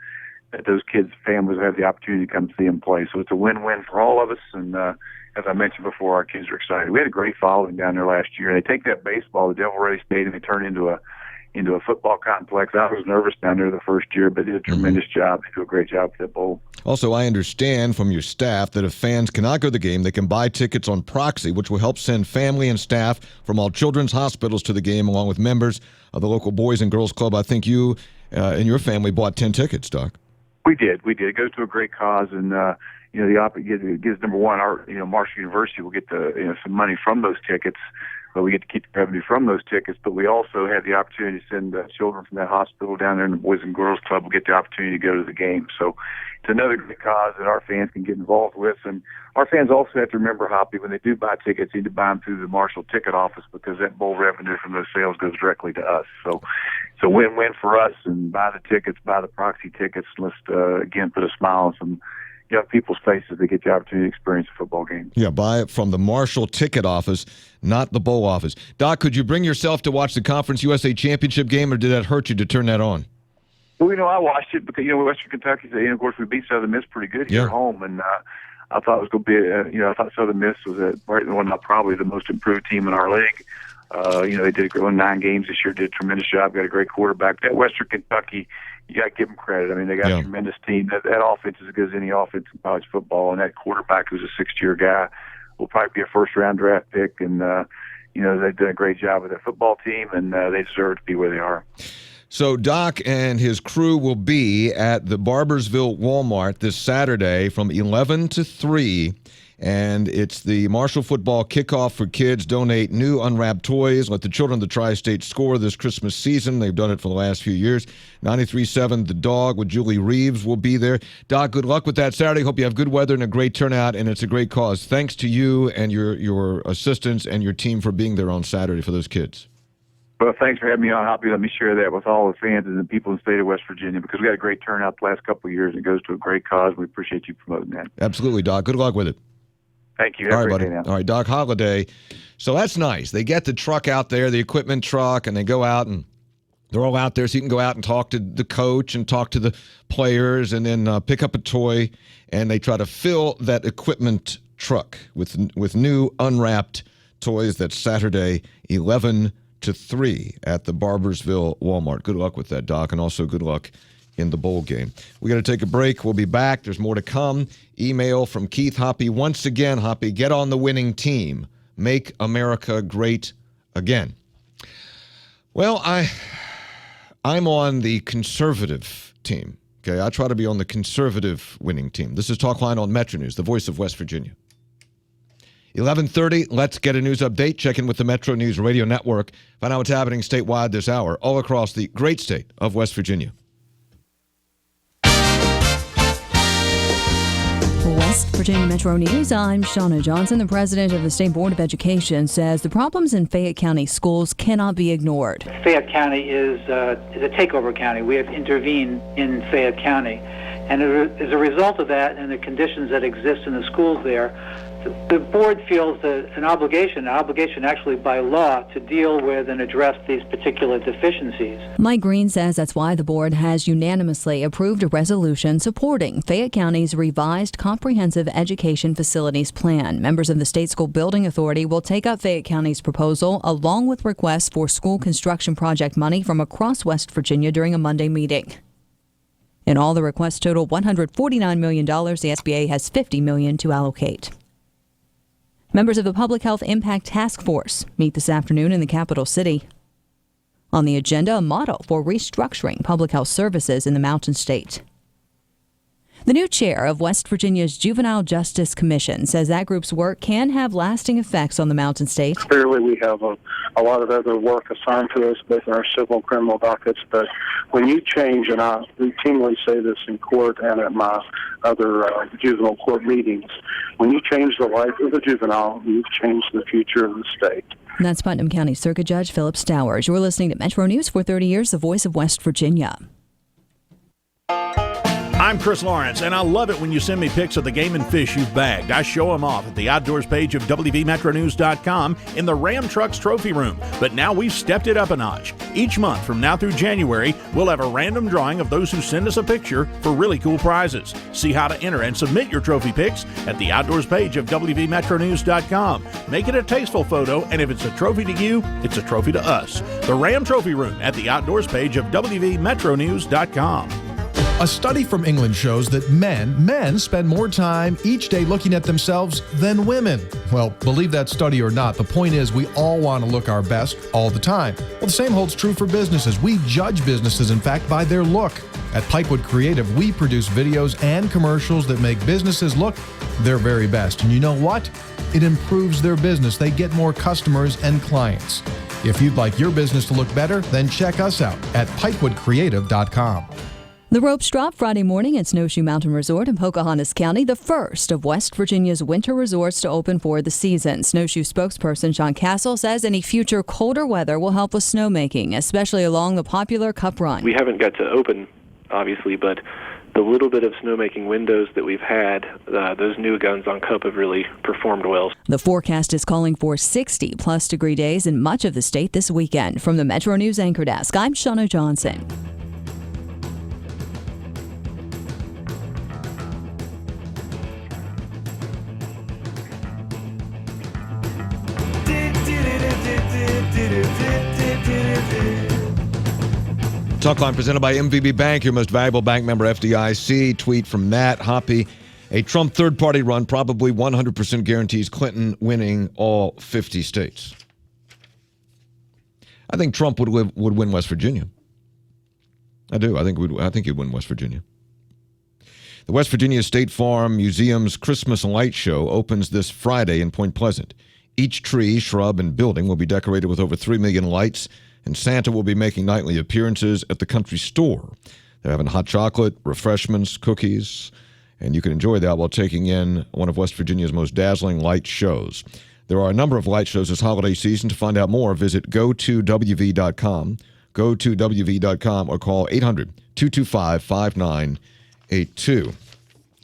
Speaker 5: that those kids' families have the opportunity to come see him play. So it's a win-win for all of us, and as I mentioned before, our kids are excited. We had a great following down there last year. They take that baseball, the Devil Race Stadium, and they turn it into a football complex. I was nervous down there the first year, but they did a tremendous job. They do a great job for that bowl.
Speaker 1: Also, I understand from your staff that if fans cannot go to the game, they can buy tickets on proxy, which will help send family and staff from all children's hospitals to the game, along with members of the local Boys and Girls Club. I think you and your family bought 10 tickets, Doc.
Speaker 5: We did. It goes to a great cause, and it gives number one, our Marshall University will get some money from those tickets. But we get to keep the revenue from those tickets, but we also have the opportunity to send children from that hospital down there, and the Boys and Girls Club will get the opportunity to go to the game. So it's another great cause that our fans can get involved with. And our fans also have to remember, Hoppy, when they do buy tickets, they need to buy them through the Marshall ticket office, because that bowl revenue from those sales goes directly to us. So it's a win-win for us, and buy the tickets, buy the proxy tickets. Let's, again, put a smile on some young people's faces to get the opportunity to experience a football game.
Speaker 1: Yeah, buy it from the Marshall ticket office, not the bowl office. Doc, could you bring yourself to watch the Conference USA Championship game, or did that hurt you to turn that on?
Speaker 5: Well, I watched it because, Western Kentucky, of course, we beat Southern Miss pretty good here at home, and I thought it was going to be, I thought Southern Miss was probably the most improved team in our league. They did won 9 games this year, did a tremendous job, got a great quarterback. That Western Kentucky, you got to give them credit. I mean, they got a tremendous team. That offense is as good as any offense in college football, and that quarterback, who's a sixth-year guy, will probably be a first-round draft pick. And they've done a great job with their football team, and they deserve to be where they are.
Speaker 1: So Doc and his crew will be at the Barbersville Walmart this Saturday from 11 to 3. And it's the Marshall football kickoff for kids. Donate new unwrapped toys. Let the children of the Tri-State score this Christmas season. They've done it for the last few years. 93.7 The Dog with Julie Reeves will be there. Doc, good luck with that Saturday. Hope you have good weather and a great turnout, and it's a great cause. Thanks to you and your assistants and your team for being there on Saturday for those kids.
Speaker 5: Well, thanks for having me on, Hoppy. Let me share that with all the fans and the people in the state of West Virginia, because we had a great turnout the last couple of years, and it goes to a great cause. We appreciate you promoting that.
Speaker 1: Absolutely, Doc. Good luck with it.
Speaker 5: Thank you.
Speaker 1: All right, buddy. All right, Doc Holliday. So that's nice. They get the truck out there, the equipment truck, and they go out, and they're all out there, so you can go out and talk to the coach and talk to the players, and then pick up a toy, and they try to fill that equipment truck with new unwrapped toys. That's Saturday, 11 to 3 at the Barbersville Walmart. Good luck with that, Doc, and also good luck in the bowl game. We got to take a break. We'll be back. There's more to come. Email from Keith Hoppy. Once again, Hoppy, get on the winning team. Make America great again. Well, I'm on the conservative team. Okay, I try to be on the conservative winning team. This is Talkline on MetroNews, the voice of West Virginia. 11:30, let's get a news update. Check in with the Metro News Radio Network. Find out what's happening statewide this hour, all across the great state of West Virginia.
Speaker 22: West Virginia Metro News, I'm Shauna Johnson. The president of the State Board of Education says the problems in Fayette County schools cannot be ignored.
Speaker 3: Fayette County is a takeover county. We have intervened in Fayette County. And as a result of that and the conditions that exist in the schools there, the board feels that an obligation actually by law, to deal with and address these particular deficiencies.
Speaker 22: Mike Green says that's why the board has unanimously approved a resolution supporting Fayette County's revised comprehensive education facilities plan. Members of the State School Building Authority will take up Fayette County's proposal along with requests for school construction project money from across West Virginia during a Monday meeting. In all, the requests total $149 million. The SBA has $50 million to allocate. Members of the Public Health Impact Task Force meet this afternoon in the capital city. On the agenda, a model for restructuring public health services in the Mountain State. The new chair of West Virginia's Juvenile Justice Commission says that group's work can have lasting effects on the Mountain State.
Speaker 8: Clearly, we have a lot of other work assigned to us, both in our civil and criminal dockets, but when you change, and I routinely say this in court and at my other juvenile court meetings, when you change the life of a juvenile, you've changed the future of the state.
Speaker 22: And that's Putnam County Circuit Judge Philip Stowers. You're listening to Metro News for 30 years, the voice of West Virginia.
Speaker 9: I'm Chris Lawrence, and I love it when you send me pics of the game and fish you've bagged. I show them off at the outdoors page of WVMetroNews.com in the Ram Trucks Trophy Room. But now we've stepped it up a notch. Each month from now through January, we'll have a random drawing of those who send us a picture for really cool prizes. See how to enter and submit your trophy pics at the outdoors page of WVMetroNews.com. Make it a tasteful photo, and if it's a trophy to you, it's a trophy to us. The Ram Trophy Room at the outdoors page of WVMetroNews.com.
Speaker 13: A study from England shows that men spend more time each day looking at themselves than women. Well, believe that study or not, the point is we all want to look our best all the time. Well, the same holds true for businesses. We judge businesses, in fact, by their look. At Pikewood Creative, we produce videos and commercials that make businesses look their very best. And you know what? It improves their business. They get more customers and clients. If you'd like your business to look better, then check us out at pikewoodcreative.com.
Speaker 22: The ropes drop Friday morning at Snowshoe Mountain Resort in Pocahontas County, the first of West Virginia's winter resorts to open for the season. Snowshoe spokesperson Sean Castle says any future colder weather will help with snowmaking, especially along the popular Cup Run.
Speaker 23: We haven't got to open, obviously, but the little bit of snowmaking windows that we've had, those new guns on Cup have really performed well.
Speaker 22: The forecast is calling for 60-plus degree days in much of the state this weekend. From the Metro News Anchor Desk, I'm Shauna Johnson.
Speaker 1: Talkline presented by MVB Bank, your most valuable bank member, FDIC. Tweet from Matt Hoppy. A Trump third-party run probably 100% guarantees Clinton winning all 50 states. I think Trump would win West Virginia. I do. I think he'd win West Virginia. The West Virginia State Farm Museum's Christmas Light Show opens this Friday in Point Pleasant. Each tree, shrub, and building will be decorated with over 3 million lights, and Santa will be making nightly appearances at the country store. They're having hot chocolate, refreshments, cookies, and you can enjoy that while taking in one of West Virginia's most dazzling light shows. There are a number of light shows this holiday season. To find out more, visit go2wv.com, go2wv.com, or call 800-225-5982.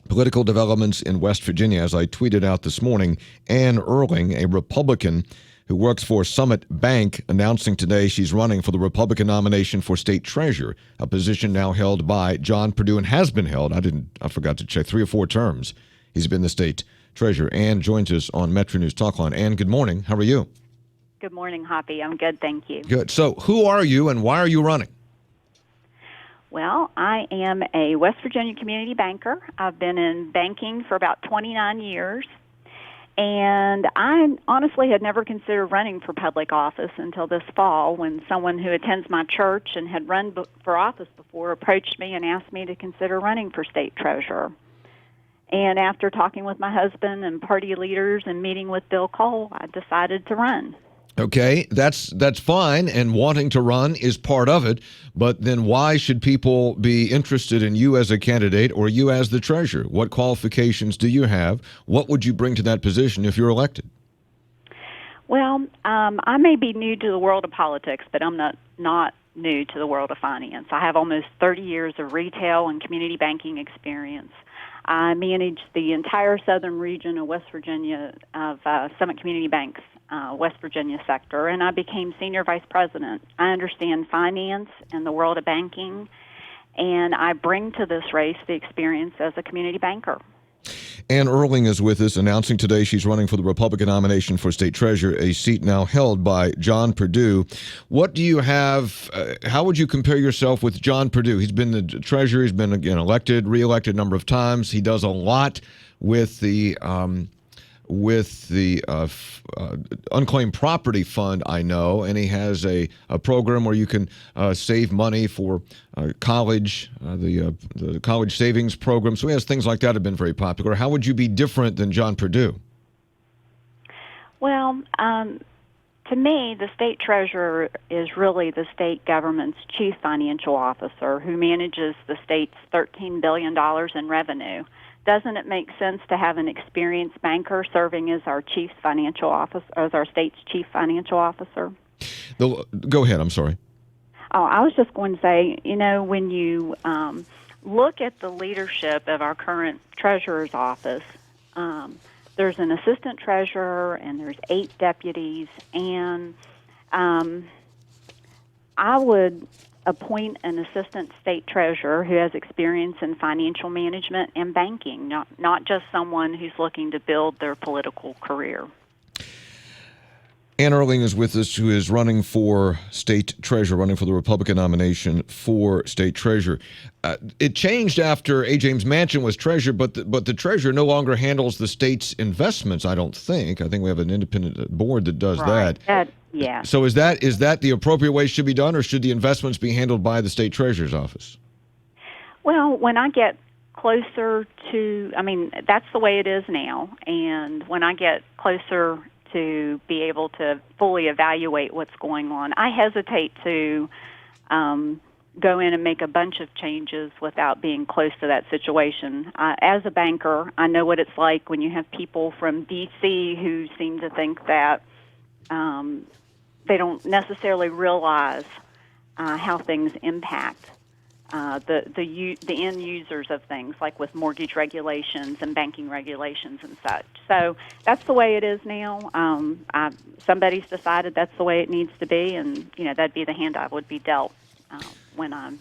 Speaker 1: Political developments in West Virginia, as I tweeted out this morning. Ann Erling, a Republican who works for Summit Bank, announcing today she's running for the Republican nomination for state treasurer, a position now held by John Perdue and has been held. I forgot to check, 3 or 4 terms. He's been the state treasurer. Ann joins us on Metro News Talkline. Ann, good morning. How are you?
Speaker 24: Good morning, Hoppy. I'm good, thank you.
Speaker 1: Good. So who are you and why are you running?
Speaker 24: Well, I am a West Virginia community banker. I've been in banking for about 29 years. And I honestly had never considered running for public office until this fall when someone who attends my church and had run for office before approached me and asked me to consider running for state treasurer. And after talking with my husband and party leaders and meeting with Bill Cole, I decided to run.
Speaker 1: Okay, that's fine, and wanting to run is part of it, but then why should people be interested in you as a candidate or you as the treasurer? What qualifications do you have? What would you bring to that position if you're elected?
Speaker 24: Well, I may be new to the world of politics, but I'm not new to the world of finance. I have almost 30 years of retail and community banking experience. I manage the entire southern region of West Virginia of Summit Community Bank's West Virginia sector, and I became senior vice president. I understand finance and the world of banking, and I bring to this race the experience as a community banker.
Speaker 1: Ann Erling is with us, announcing today she's running for the Republican nomination for state treasurer, a seat now held by John Perdue. What do you have? How would you compare yourself with John Perdue? He's been the treasurer. He's been again elected, reelected a number of times. He does a lot with the with the unclaimed property fund, I know, and he has a program where you can save money for college, the college savings program. So he has things like that have been very popular. How would you be different than John Perdue?
Speaker 24: Well, to me, the state treasurer is really the state government's chief financial officer who manages the state's $13 billion in revenue. Doesn't it make sense to have an experienced banker serving as our chief financial officer, as our state's chief financial officer?
Speaker 1: Go ahead. I'm sorry.
Speaker 24: Oh, I was just going to say, when you look at the leadership of our current treasurer's office, there's an assistant treasurer and there's 8 deputies, and I would appoint an assistant state treasurer who has experience in financial management and banking, not just someone who's looking to build their political career.
Speaker 1: Ann Erling is with us, who is running for state treasurer, running for the Republican nomination for state treasurer. It changed after A. James Manchin was treasurer, but the treasurer no longer handles the state's investments, I don't think. I think we have an independent board that does that.
Speaker 24: Yeah.
Speaker 1: So is that the appropriate way it should be done, or should the investments be handled by the state treasurer's office?
Speaker 24: Well, when I get closer to, that's the way it is now, and when I get closer to be able to fully evaluate what's going on, I hesitate to go in and make a bunch of changes without being close to that situation. As a banker, I know what it's like when you have people from D.C. who seem to think that they don't necessarily realize how things impact the end users of things, like with mortgage regulations and banking regulations and such. So that's the way it is now. Somebody's decided that's the way it needs to be, and that'd be the hand I would be dealt when I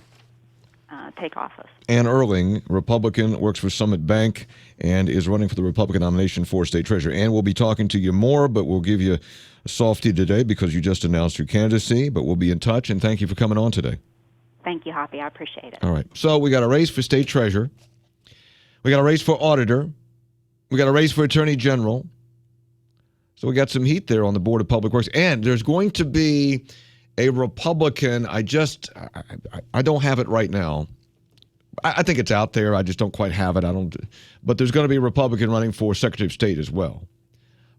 Speaker 24: take office.
Speaker 1: Ann Erling, Republican, works for Summit Bank and is running for the Republican nomination for state treasurer. Ann, we'll be talking to you more, but we'll give you a softie today because you just announced your candidacy, but we'll be in touch, and thank you for coming on today.
Speaker 24: Thank you, Hoppy. I appreciate it.
Speaker 1: All right. So we got a race for state treasurer. We got a race for auditor. We got a race for attorney general. So we got some heat there on the Board of Public Works. And there's going to be a Republican. I don't have it right now. I think it's out there. I just don't quite have it. But there's going to be a Republican running for Secretary of State as well.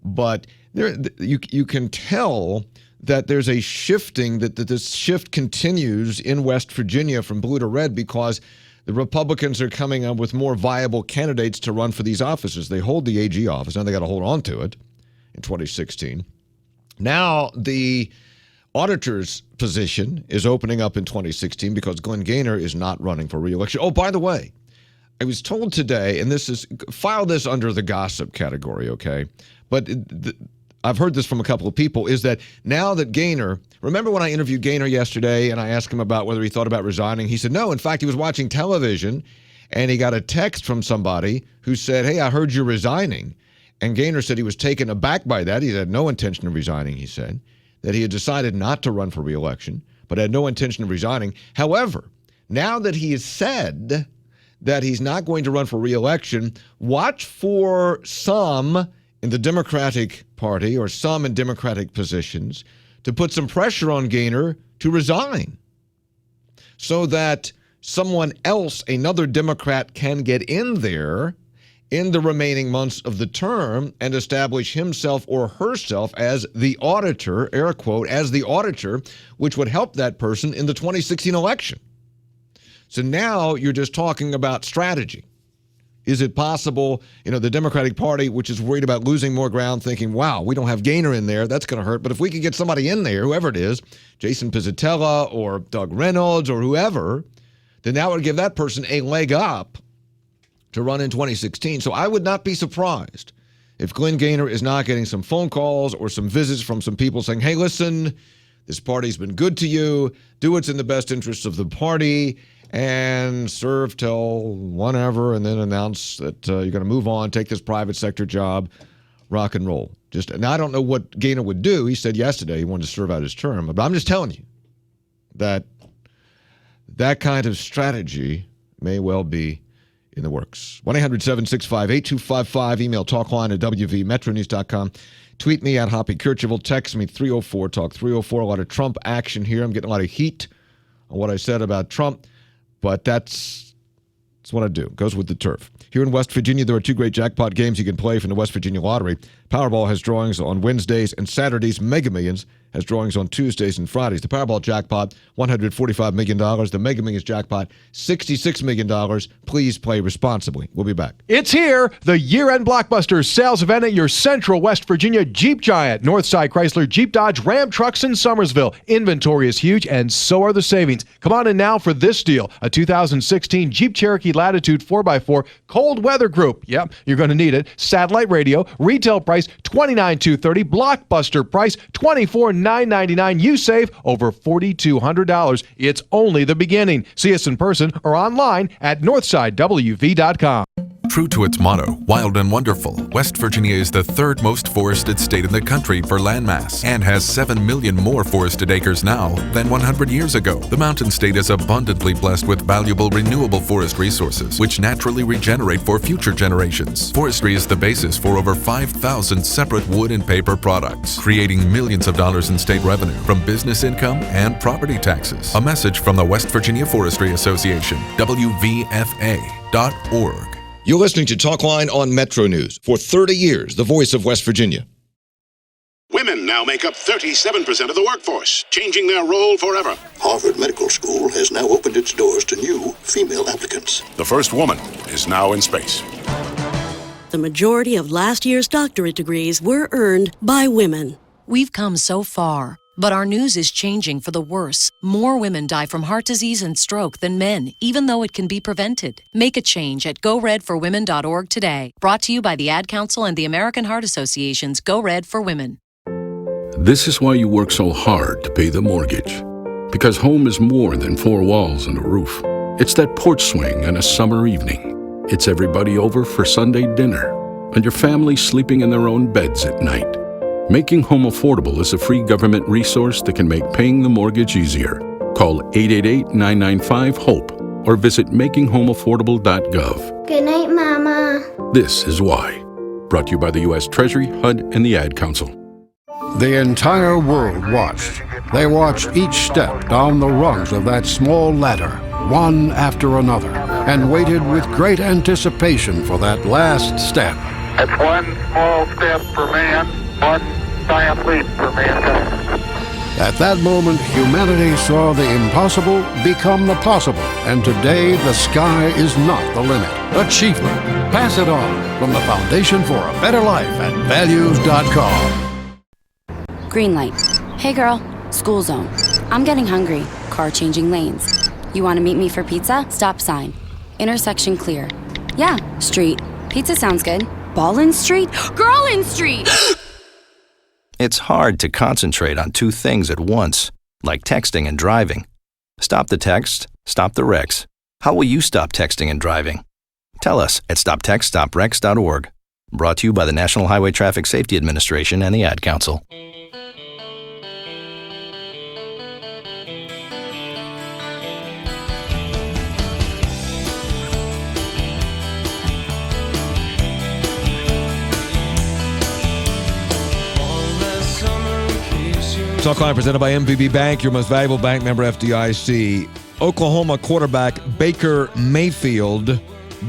Speaker 1: But you can tell that there's a shifting, that this shift continues in West Virginia from blue to red because the Republicans are coming up with more viable candidates to run for these offices. They hold the AG office. Now they got to hold on to it in 2016. Now the auditor's position is opening up in 2016 because Glenn Gaynor is not running for re-election. Oh, by the way, I was told today, and file this under the gossip category, okay? But I've heard this from a couple of people, is that now that Gaynor, remember when I interviewed Gaynor yesterday and I asked him about whether he thought about resigning? He said no. In fact, he was watching television and he got a text from somebody who said, hey, I heard you're resigning. And Gaynor said he was taken aback by that. He had no intention of resigning, he said, that he had decided not to run for re-election, but had no intention of resigning. However, now that he has said that he's not going to run for re-election, watch for some in the Democratic Party or some in Democratic positions to put some pressure on Gaynor to resign so that someone else, another Democrat, can get in there in the remaining months of the term and establish himself or herself as the auditor, air quote, as the auditor, which would help that person in the 2016 election. So now you're just talking about strategy. Is it possible, the Democratic Party, which is worried about losing more ground, thinking, wow, we don't have Gaynor in there, that's going to hurt. But if we could get somebody in there, whoever it is, Jason Pizzatella or Doug Reynolds or whoever, then that would give that person a leg up to run in 2016. So I would not be surprised if Glenn Gaynor is not getting some phone calls or some visits from some people saying, hey, listen, this party's been good to you, do what's in the best interests of the party, and serve till whenever, and then announce that you're going to move on, take this private sector job, rock and roll. And I don't know what Gaynor would do. He said yesterday he wanted to serve out his term. But I'm just telling you that that kind of strategy may well be in the works. 1-800-765-8255. Email talkline at wvmetronews.com. Tweet me at Hoppy Kercheval. Text me 304-TALK 304. A lot of Trump action here. I'm getting a lot of heat on what I said about Trump, but that's what I do. It goes with the turf. Here in West Virginia, there are 2 great jackpot games you can play from the West Virginia Lottery. Powerball has drawings on Wednesdays and Saturdays. Mega Millions has drawings on Tuesdays and Fridays. The Powerball jackpot, $145 million. The Mega Millions jackpot, $66 million. Please play responsibly. We'll be back.
Speaker 2: It's here, the year-end blockbuster sales event at your Central West Virginia Jeep Giant. Northside Chrysler, Jeep, Dodge, Ram trucks in Summersville. Inventory is huge, and so are the savings. Come on in now for this deal. A 2016 Jeep Cherokee Latitude 4x4 cold weather group. Yep, you're going to need it. Satellite radio, retail price $29,230, blockbuster price $24,999. You save over $4,200. It's only the beginning. See us in person or online at northsidewv.com.
Speaker 10: True to its motto, wild and wonderful, West Virginia is the 3rd most forested state in the country for landmass and has 7 million more forested acres now than 100 years ago. The mountain state is abundantly blessed with valuable renewable forest resources, which naturally regenerate for future generations. Forestry is the basis for over 5,000 separate wood and paper products, creating millions of dollars in state revenue from business income and property taxes. A message from the West Virginia Forestry Association, WVFA.org.
Speaker 1: You're listening to Talkline on Metro News. For 30 years, the voice of West Virginia.
Speaker 11: Women now make up 37% of the workforce, changing their role forever.
Speaker 12: Harvard Medical School has now opened its doors to new female applicants.
Speaker 11: The first woman is now in space.
Speaker 25: The majority of last year's doctorate degrees were earned by women.
Speaker 26: We've come so far, but our news is changing for the worse. More women die from heart disease and stroke than men, even though it can be prevented. Make a change at GoRedForWomen.org today. Brought to you by the Ad Council and the American Heart Association's Go Red for Women.
Speaker 27: This is why you work so hard to pay the mortgage. Because home is more than 4 walls and a roof. It's that porch swing on a summer evening. It's everybody over for Sunday dinner. And your family sleeping in their own beds at night. Making Home Affordable is a free government resource that can make paying the mortgage easier. Call 888-995-HOPE or visit makinghomeaffordable.gov.
Speaker 28: Good night, Mama.
Speaker 27: This is why. Brought to you by the U.S. Treasury, HUD, and the Ad Council.
Speaker 29: The entire world watched. They watched each step down the rungs of that small ladder, one after another, and waited with great anticipation for that last step.
Speaker 4: It's one small step for man, one giant leap for mankind.
Speaker 29: At that moment, humanity saw the impossible become the possible, and today the sky is not the limit. Achievement. Pass it on from the Foundation for a Better Life at values.com.
Speaker 30: Green light. Hey girl, school zone. I'm getting hungry. Car changing lanes. You want to meet me for pizza? Stop sign. Intersection clear. Yeah, street. Pizza sounds good. Ballin' Street? Girl in Street!
Speaker 31: It's hard to concentrate on 2 things at once, like texting and driving. Stop the text, stop the wrecks. How will you stop texting and driving? Tell us at stoptextstopwrecks.org. Brought to you by the National Highway Traffic Safety Administration and the Ad Council.
Speaker 1: Talkline presented by MVB Bank, your most valuable bank, member FDIC. Oklahoma quarterback Baker Mayfield.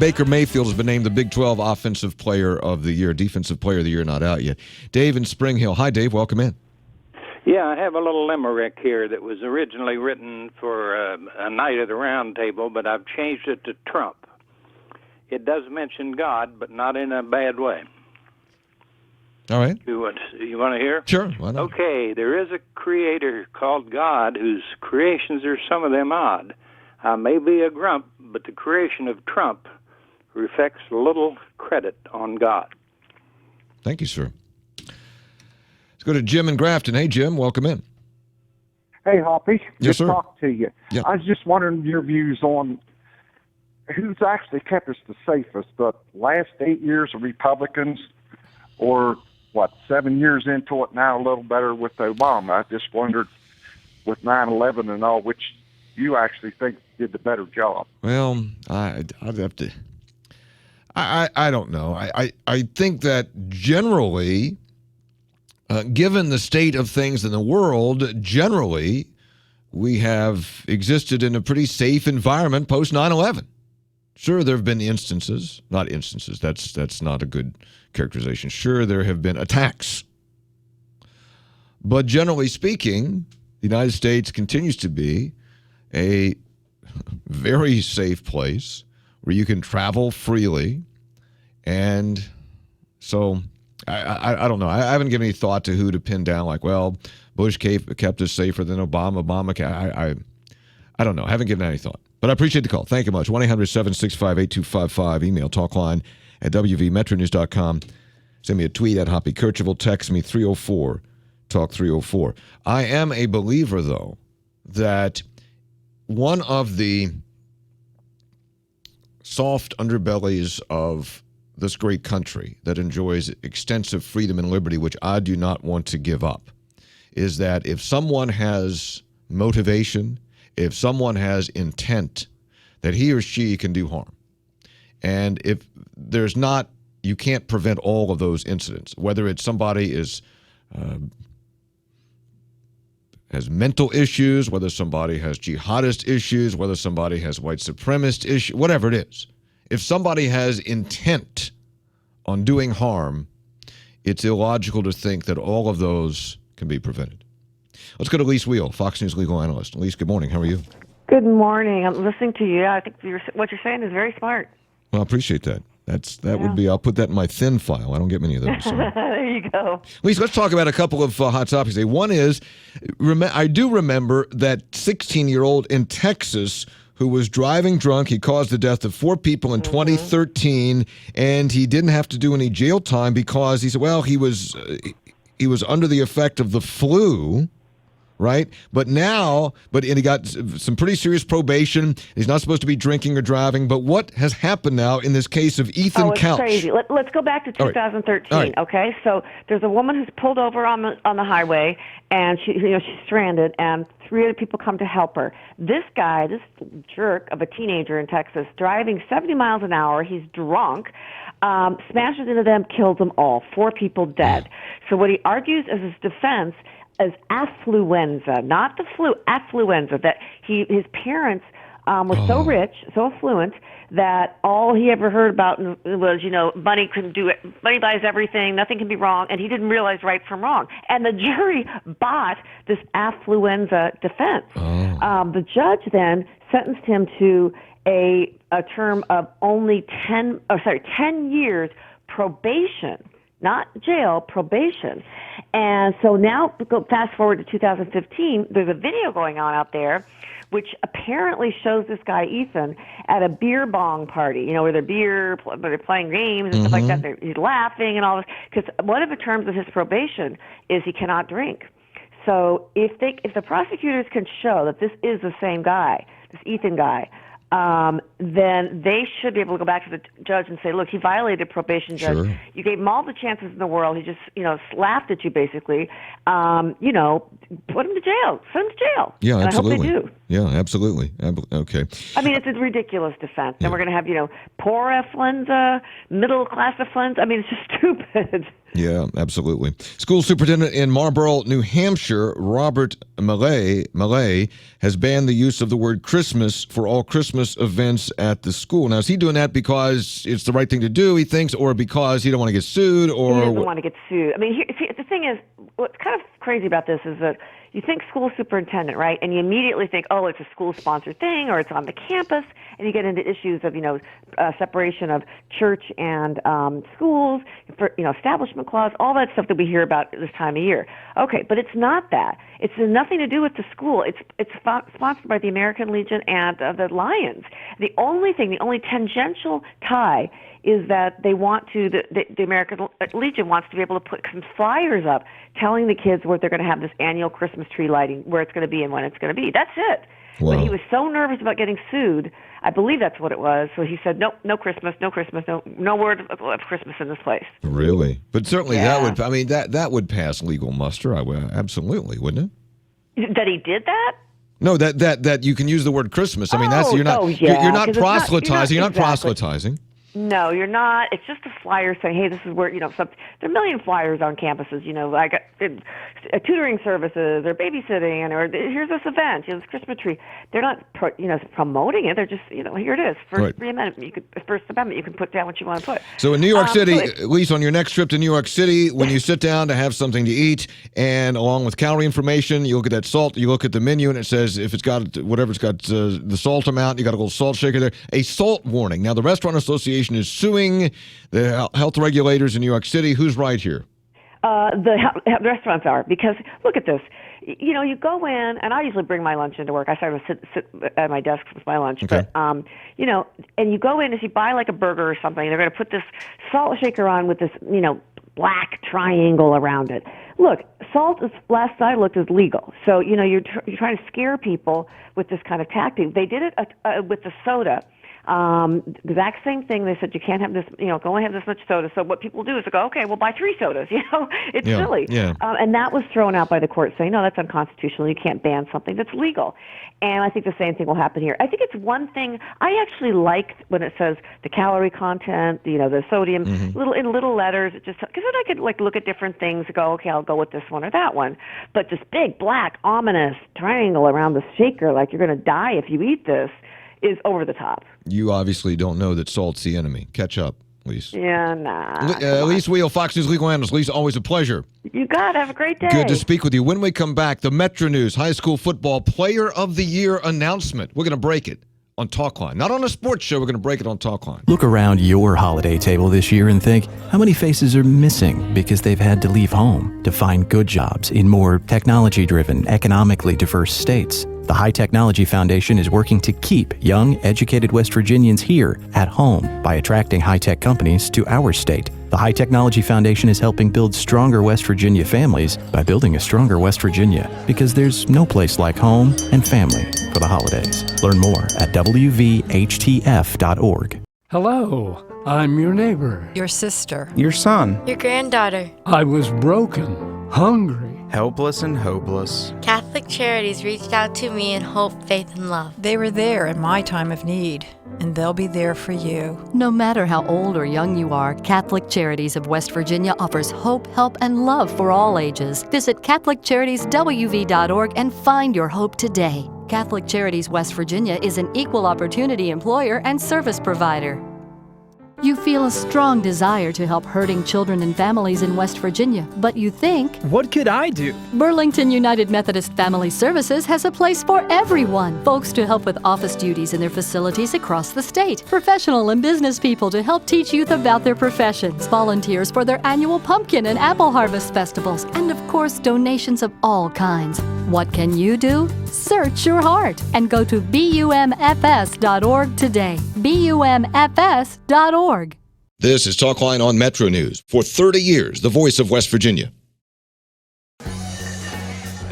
Speaker 1: Baker Mayfield has been named the Big 12 Offensive Player of the Year. Defensive Player of the Year not out yet. Dave in Spring Hill. Hi, Dave. Welcome in.
Speaker 32: Yeah, I have a little limerick here that was originally written for a night at the round table, but I've changed it to Trump. It does mention God, but not in a bad way.
Speaker 1: All right.
Speaker 32: You want to hear?
Speaker 1: Sure. Why not?
Speaker 32: Okay, there is a creator called God whose creations are some of them odd. I may be a grump, but the creation of Trump reflects little credit on God.
Speaker 1: Thank you, sir. Let's go to Jim in Grafton. Hey, Jim, welcome in.
Speaker 33: Hey, Hoppy.
Speaker 1: Yes, sir.
Speaker 33: Good to talk to you.
Speaker 1: Yeah.
Speaker 33: I was just wondering your views on who's actually kept us the safest, the last 8 years of Republicans or 7 years into it now, a little better with Obama. I just wondered with 9/11 and all, which you actually think did the better job.
Speaker 1: Well, I'd have to I don't know. I think that generally, given the state of things in the world, generally, we have existed in a pretty safe environment post 9/11. Sure, there have been instances, not instances, that's not a good characterization. Sure, there have been attacks. But generally speaking, the United States continues to be a very safe place where you can travel freely. And so I don't know. I haven't given any thought to who to pin down, like, well, Bush kept us safer than Obama. I don't know. I haven't given any thought. But I appreciate the call. Thank you much. 1-800-765-8255. Email talkline@wvmetronews.com. Send me a tweet at Hoppy Kercheval. Text me 304-TALK-304. I am a believer, though, that one of the soft underbellies of this great country that enjoys extensive freedom and liberty, which I do not want to give up, is that if someone has motivation, if someone has intent, that he or she can do harm. And if there's not, you can't prevent all of those incidents, whether it's somebody has mental issues, whether somebody has jihadist issues, whether somebody has white supremacist issues, whatever it is. If somebody has intent on doing harm, it's illogical to think that all of those can be prevented. Let's go to Lise Wheel, Fox News legal analyst. Lise, good morning. How are you?
Speaker 3: Good morning. I'm listening to you. I think what you're saying is very smart.
Speaker 1: Well, I appreciate that. That would be, I'll put that in my thin file. I don't get many of those. So.
Speaker 3: There you go.
Speaker 1: Lise, let's talk about a couple of hot topics today. One is, I do remember that 16-year-old in Texas who was driving drunk. He caused the death of 4 people in 2013, and he didn't have to do any jail time because he said, well, he was under the effect of the flu. Right? And he got some pretty serious probation. He's not supposed to be drinking or driving. But what has happened now in this case of Ethan Couch?
Speaker 3: Oh, it's crazy. Let's go back to 2013.
Speaker 1: All right.
Speaker 3: Okay, so there's a woman who's pulled over on the highway, and she's stranded, and 3 other people come to help her. This guy, this jerk of a teenager in Texas, driving 70 miles an hour. He's drunk. Smashes into them, kills them all. 4 people dead. So what he argues as his defense as affluenza, not the flu, affluenza, that his parents were so rich, so affluent, that all he ever heard about was, money can do it, money buys everything, nothing can be wrong, and he didn't realize right from wrong. And the jury bought this affluenza defense. The judge then sentenced him to a term of only 10 years probation. Not jail, probation. And so now, fast forward to 2015, there's a video going on out there which apparently shows this guy, Ethan, at a beer bong party, where they're playing games and stuff like that. He's laughing and all this. Because one of the terms of his probation is he cannot drink. So if the prosecutors can show that this is the same guy, this Ethan guy, then they should be able to go back to the judge and say, look, he violated probation, judge.
Speaker 1: Sure.
Speaker 3: You gave him all the chances in the world. He just, laughed at you, basically. Put him to jail. Send him to jail.
Speaker 1: Yeah,
Speaker 3: and
Speaker 1: absolutely.
Speaker 3: I hope they do.
Speaker 1: Yeah, absolutely. Okay.
Speaker 3: I mean, it's a ridiculous defense. Then we're going to have, poor affluenza, middle class affluenza. I mean, it's just stupid.
Speaker 1: Yeah, absolutely. School superintendent in Marlborough, New Hampshire, Robert Millay, has banned the use of the word Christmas for all Christmas events at the school. Now, is he doing that because it's the right thing to do, he thinks, or because he don't want to get sued? Or
Speaker 3: he doesn't want to get sued. I mean, the thing is, what's kind of crazy about this is that you think school superintendent, right? And you immediately think, oh, it's a school-sponsored thing, or it's on the campus, and you get into issues of, separation of church and schools, establishment clause, all that stuff that we hear about this time of year. Okay, but it's not that. It's nothing to do with the school. It's sponsored by the American Legion and the Lions. The only tangential tie is that they want to, the American Legion wants to be able to put some flyers up telling the kids where they're going to have this annual Christmas tree lighting, where it's going to be and when it's going to be. That's it.
Speaker 1: Wow.
Speaker 3: But he was so nervous about getting sued, I believe that's what it was, so he said, nope, no Christmas, no word of Christmas in this place.
Speaker 1: Really? But certainly that would pass legal muster, absolutely, wouldn't it?
Speaker 3: That he did that?
Speaker 1: No, that you can use the word Christmas. I mean, you're not proselytizing. You're not proselytizing.
Speaker 3: No, you're not. It's just a flyer saying, hey, this is where, there are a million flyers on campuses, like tutoring services or babysitting, or here's this event, this Christmas tree. They're not, promoting it. They're just, here it is. First Amendment. First Amendment, you can put down what you want to put.
Speaker 1: So in New York City, at least on your next trip to New York City, when you sit down to have something to eat, and along with calorie information, you look at that salt, you look at the menu, and it says if it's got the salt amount, you got a little salt shaker there. A salt warning. Now, the Restaurant Association is suing the health regulators in New York City. Who's right here?
Speaker 3: The restaurants are, because look at this. You go in, and I usually bring my lunch into work. I sort of sit at my desk with my lunch.
Speaker 1: Okay.
Speaker 3: But, and you go in, if you buy like a burger or something, they're going to put this salt shaker on with this, black triangle around it. Look, salt, last I looked, is legal. So, you're trying to scare people with this kind of tactic. They did it with the soda. Exact same thing. They said you can't have this, go and have this much soda. So what people do is they go, okay, we'll buy 3 sodas. It's silly.
Speaker 1: Yeah.
Speaker 3: And that was thrown out by the court saying, no, that's unconstitutional. You can't ban something that's legal. And I think the same thing will happen here. I think it's one thing I actually like when it says the calorie content, the sodium, in little letters. Because then I could look at different things and go, okay, I'll go with this one or that one. But this big black ominous triangle around the shaker, like you're going to die if you eat this, is over the top.
Speaker 1: You obviously don't know that salt's the enemy. Catch up, Lise.
Speaker 3: Yeah, nah.
Speaker 1: Lise Wheel, Fox News Legal Analyst. Lise, always a pleasure.
Speaker 3: You got it. Have a great day.
Speaker 1: Good to speak with you. When we come back, the MetroNews High School Football Player of the Year announcement. We're going to break it on Talkline. Not on a sports show. We're going to break it on Talkline.
Speaker 5: Look around your holiday table this year and think, how many faces are missing because they've had to leave home to find good jobs in more technology-driven, economically diverse states? The High Technology Foundation is working to keep young, educated West Virginians here at home by attracting high-tech companies to our state. The High Technology Foundation is helping build stronger West Virginia families by building a stronger West Virginia, because there's no place like home and family for the holidays. Learn more at wvhtf.org.
Speaker 6: Hello, I'm your neighbor.
Speaker 7: Your sister.
Speaker 6: Your son.
Speaker 7: Your granddaughter.
Speaker 6: I was broken, hungry,
Speaker 8: helpless and hopeless.
Speaker 7: Catholic Charities reached out to me in hope, faith, and love.
Speaker 14: They were there in my time of need, and they'll be there for you.
Speaker 26: No matter how old or young you are, Catholic Charities of West Virginia offers hope, help, and love for all ages. Visit CatholicCharitiesWV.org and find your hope today. Catholic Charities West Virginia is an equal opportunity employer and service provider. You feel a strong desire to help hurting children and families in West Virginia, but you think,
Speaker 6: what could I do?
Speaker 26: Burlington United Methodist Family Services has a place for everyone. Folks to help with office duties in their facilities across the state. Professional and business people to help teach youth about their professions. Volunteers for their annual pumpkin and apple harvest festivals. And of course, donations of all kinds. What can you do? Search your heart and go to BUMFS.org today. BUMFS.org.
Speaker 1: This is Talkline on Metro News. For 30 years, the voice of West Virginia.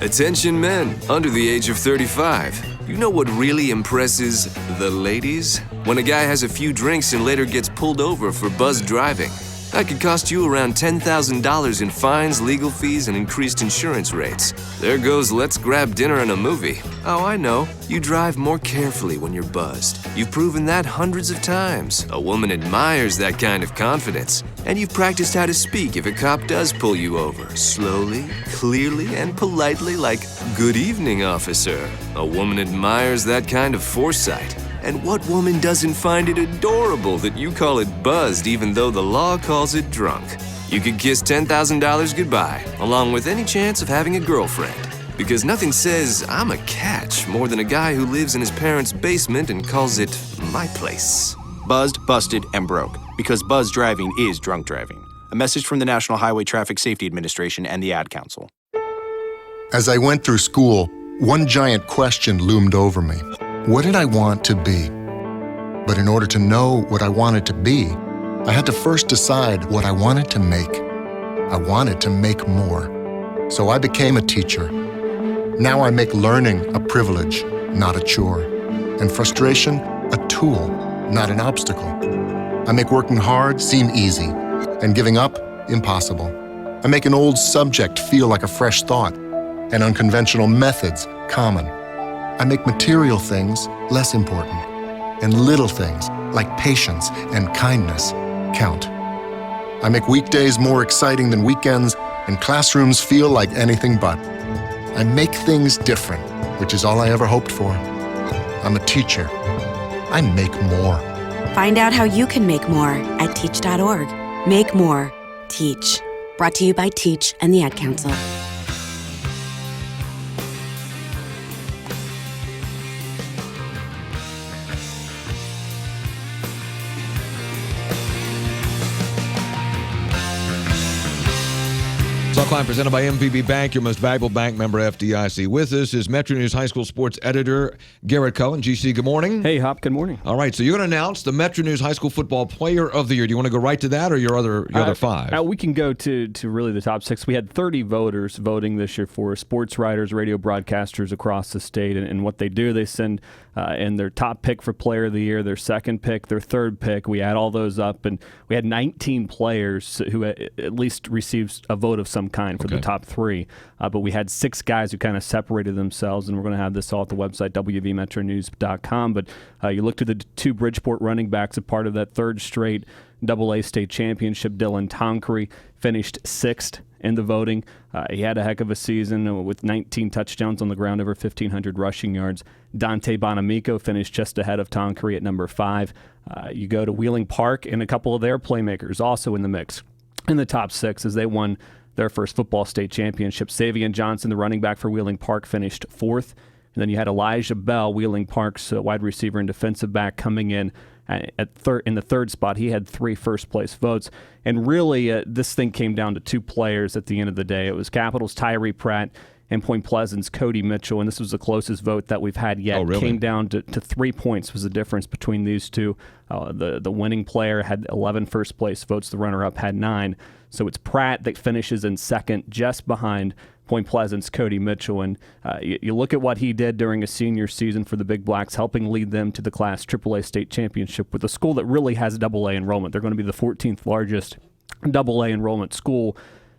Speaker 15: Attention men under the age of 35. You know what really impresses the ladies? When a guy has a few drinks and later gets pulled over for buzzed driving. That could cost you around $10,000 in fines, legal fees, and increased insurance rates. There goes let's grab dinner and a movie. Oh, I know. You drive more carefully when you're buzzed. You've proven that hundreds of times. A woman admires that kind of confidence. And you've practiced how to speak if a cop does pull you over. Slowly, clearly, and politely, like, "Good evening, officer." A woman admires that kind of foresight. And what woman doesn't find it adorable that you call it buzzed even though the law calls it drunk? You could kiss $10,000 goodbye, along with any chance of having a girlfriend. Because nothing says, "I'm a catch," more than a guy who lives in his parents' basement and calls it my place.
Speaker 16: Buzzed, busted, and broke. Because buzzed driving is drunk driving. A message from the National Highway Traffic Safety Administration and the Ad Council.
Speaker 17: As I went through school, one giant question loomed over me. What did I want to be? But in order to know what I wanted to be, I had to first decide what I wanted to make. I wanted to make more. So I became a teacher. Now I make learning a privilege, not a chore, and frustration a tool, not an obstacle. I make working hard seem easy, and giving up impossible. I make an old subject feel like a fresh thought, and unconventional methods common. I make material things less important, and little things like patience and kindness count. I make weekdays more exciting than weekends, and classrooms feel like anything but. I make things different, which is all I ever hoped for. I'm a teacher. I make more.
Speaker 25: Find out how you can make more at teach.org. Make more. Teach. Brought to you by Teach and the Ad Council.
Speaker 1: Talkline presented by MVB Bank, your most valuable bank, member FDIC. With us is Metro News High School sports editor Garrett Cullen. GC, good morning.
Speaker 2: Hey, Hop, good morning.
Speaker 1: All right, so you're going to announce the Metro News High School Football Player of the Year. Do you want to go right to that or your other five?
Speaker 2: We can go to really the top six. We had 30 voters voting this year for sports writers, radio broadcasters across the state. And what they do, they send in their top pick for Player of the Year, their second pick, their third pick. We add all those up, and we had 19 players who at least received a vote of some kind for the top three. But we had 6 guys who kind of separated themselves, and we're going to have this all at the website, wvmetronews.com. But you looked at the 2 Bridgeport running backs, a part of that third straight AA state championship. Dylan Tonkery finished 6th in the voting. He had a heck of a season with 19 touchdowns on the ground, over 1,500 rushing yards. Dante Bonamico finished just ahead of Tonkery at number 5. You go to Wheeling Park, and a couple of their playmakers also in the mix in the top 6 as they won their first football state championship. Savion Johnson, the running back for Wheeling Park, finished 4th. And then you had Elijah Bell, Wheeling Park's wide receiver and defensive back, coming in in the third spot. He had 3 first-place votes. And really, this thing came down to 2 players at the end of the day. It was Capital's Tyree Pratt and Point Pleasant's Cody Mitchell, and this was the closest vote that we've had yet.
Speaker 1: Oh, really?
Speaker 2: Came down to 3 points was the difference between these two. The winning player had 11 first-place votes. The runner-up had 9. So it's Pratt that finishes in second, just behind Point Pleasant's Cody Mitchell. And you look at what he did during his senior season for the Big Blacks, helping lead them to the Class AAA state championship with a school that really has AA enrollment. They're going to be the 14th largest AA enrollment school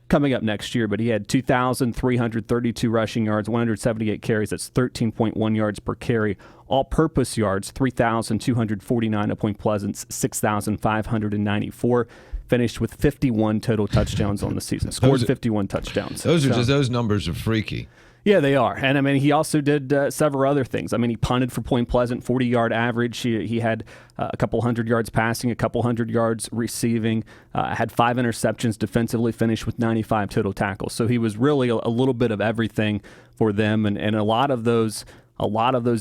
Speaker 2: coming up next year. But he had 2,332 rushing yards, 178 carries. That's 13.1 yards per carry. All-purpose yards, 3,249 at Point Pleasant's, 6,594. Finished with 51 total touchdowns on the season. Scored 51 touchdowns.
Speaker 1: Those numbers are freaky.
Speaker 2: Yeah, they are. And, I mean, he also did several other things. I mean, he punted for Point Pleasant, 40-yard average. He had a couple hundred yards passing, a couple hundred yards receiving, had 5 interceptions, defensively finished with 95 total tackles. So he was really a little bit of everything for them. And a lot of those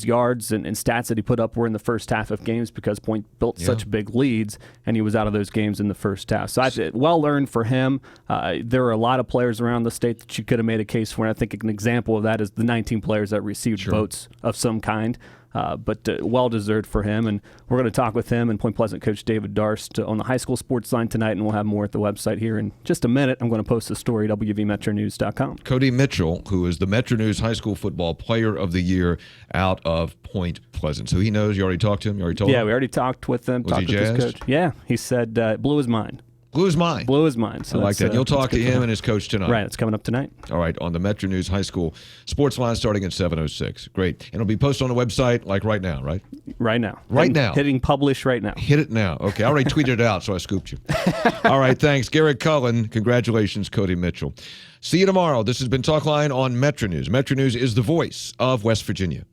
Speaker 2: yards and stats that he put up were in the first half of games because Point built such big leads, and he was out of those games in the first half. So well earned for him. There are a lot of players around the state that you could have made a case for, and I think an example of that is the 19 players that received votes of some kind. But well-deserved for him, and we're going to talk with him and Point Pleasant coach David Darst on the high school sports line tonight, and we'll have more at the website here in just a minute. I'm going to post the story at wvmetronews.com.
Speaker 1: Cody Mitchell, who is the Metro News High School Football Player of the Year out of Point Pleasant. So he knows. You already talked to him? You already told him?
Speaker 2: Yeah, we already talked with him.
Speaker 1: Was he jazzed?
Speaker 2: His coach. Yeah, he said blew his mind.
Speaker 1: Blew his mind.
Speaker 2: Blew his mind. So
Speaker 1: I like that. You'll talk to him and his coach tonight.
Speaker 2: Right, it's coming up tonight.
Speaker 1: All right, on the Metro News High School Sports Line starting at 7:06. Great. And it'll be posted on the website like right now, right?
Speaker 2: Right now.
Speaker 1: Now.
Speaker 2: Hitting publish right now.
Speaker 1: Hit it now. Okay, I already tweeted it out, so I scooped you. All right, thanks. Garrett Cullen. Congratulations, Cody Mitchell. See you tomorrow. This has been Talkline on Metro News. Metro News is the voice of West Virginia.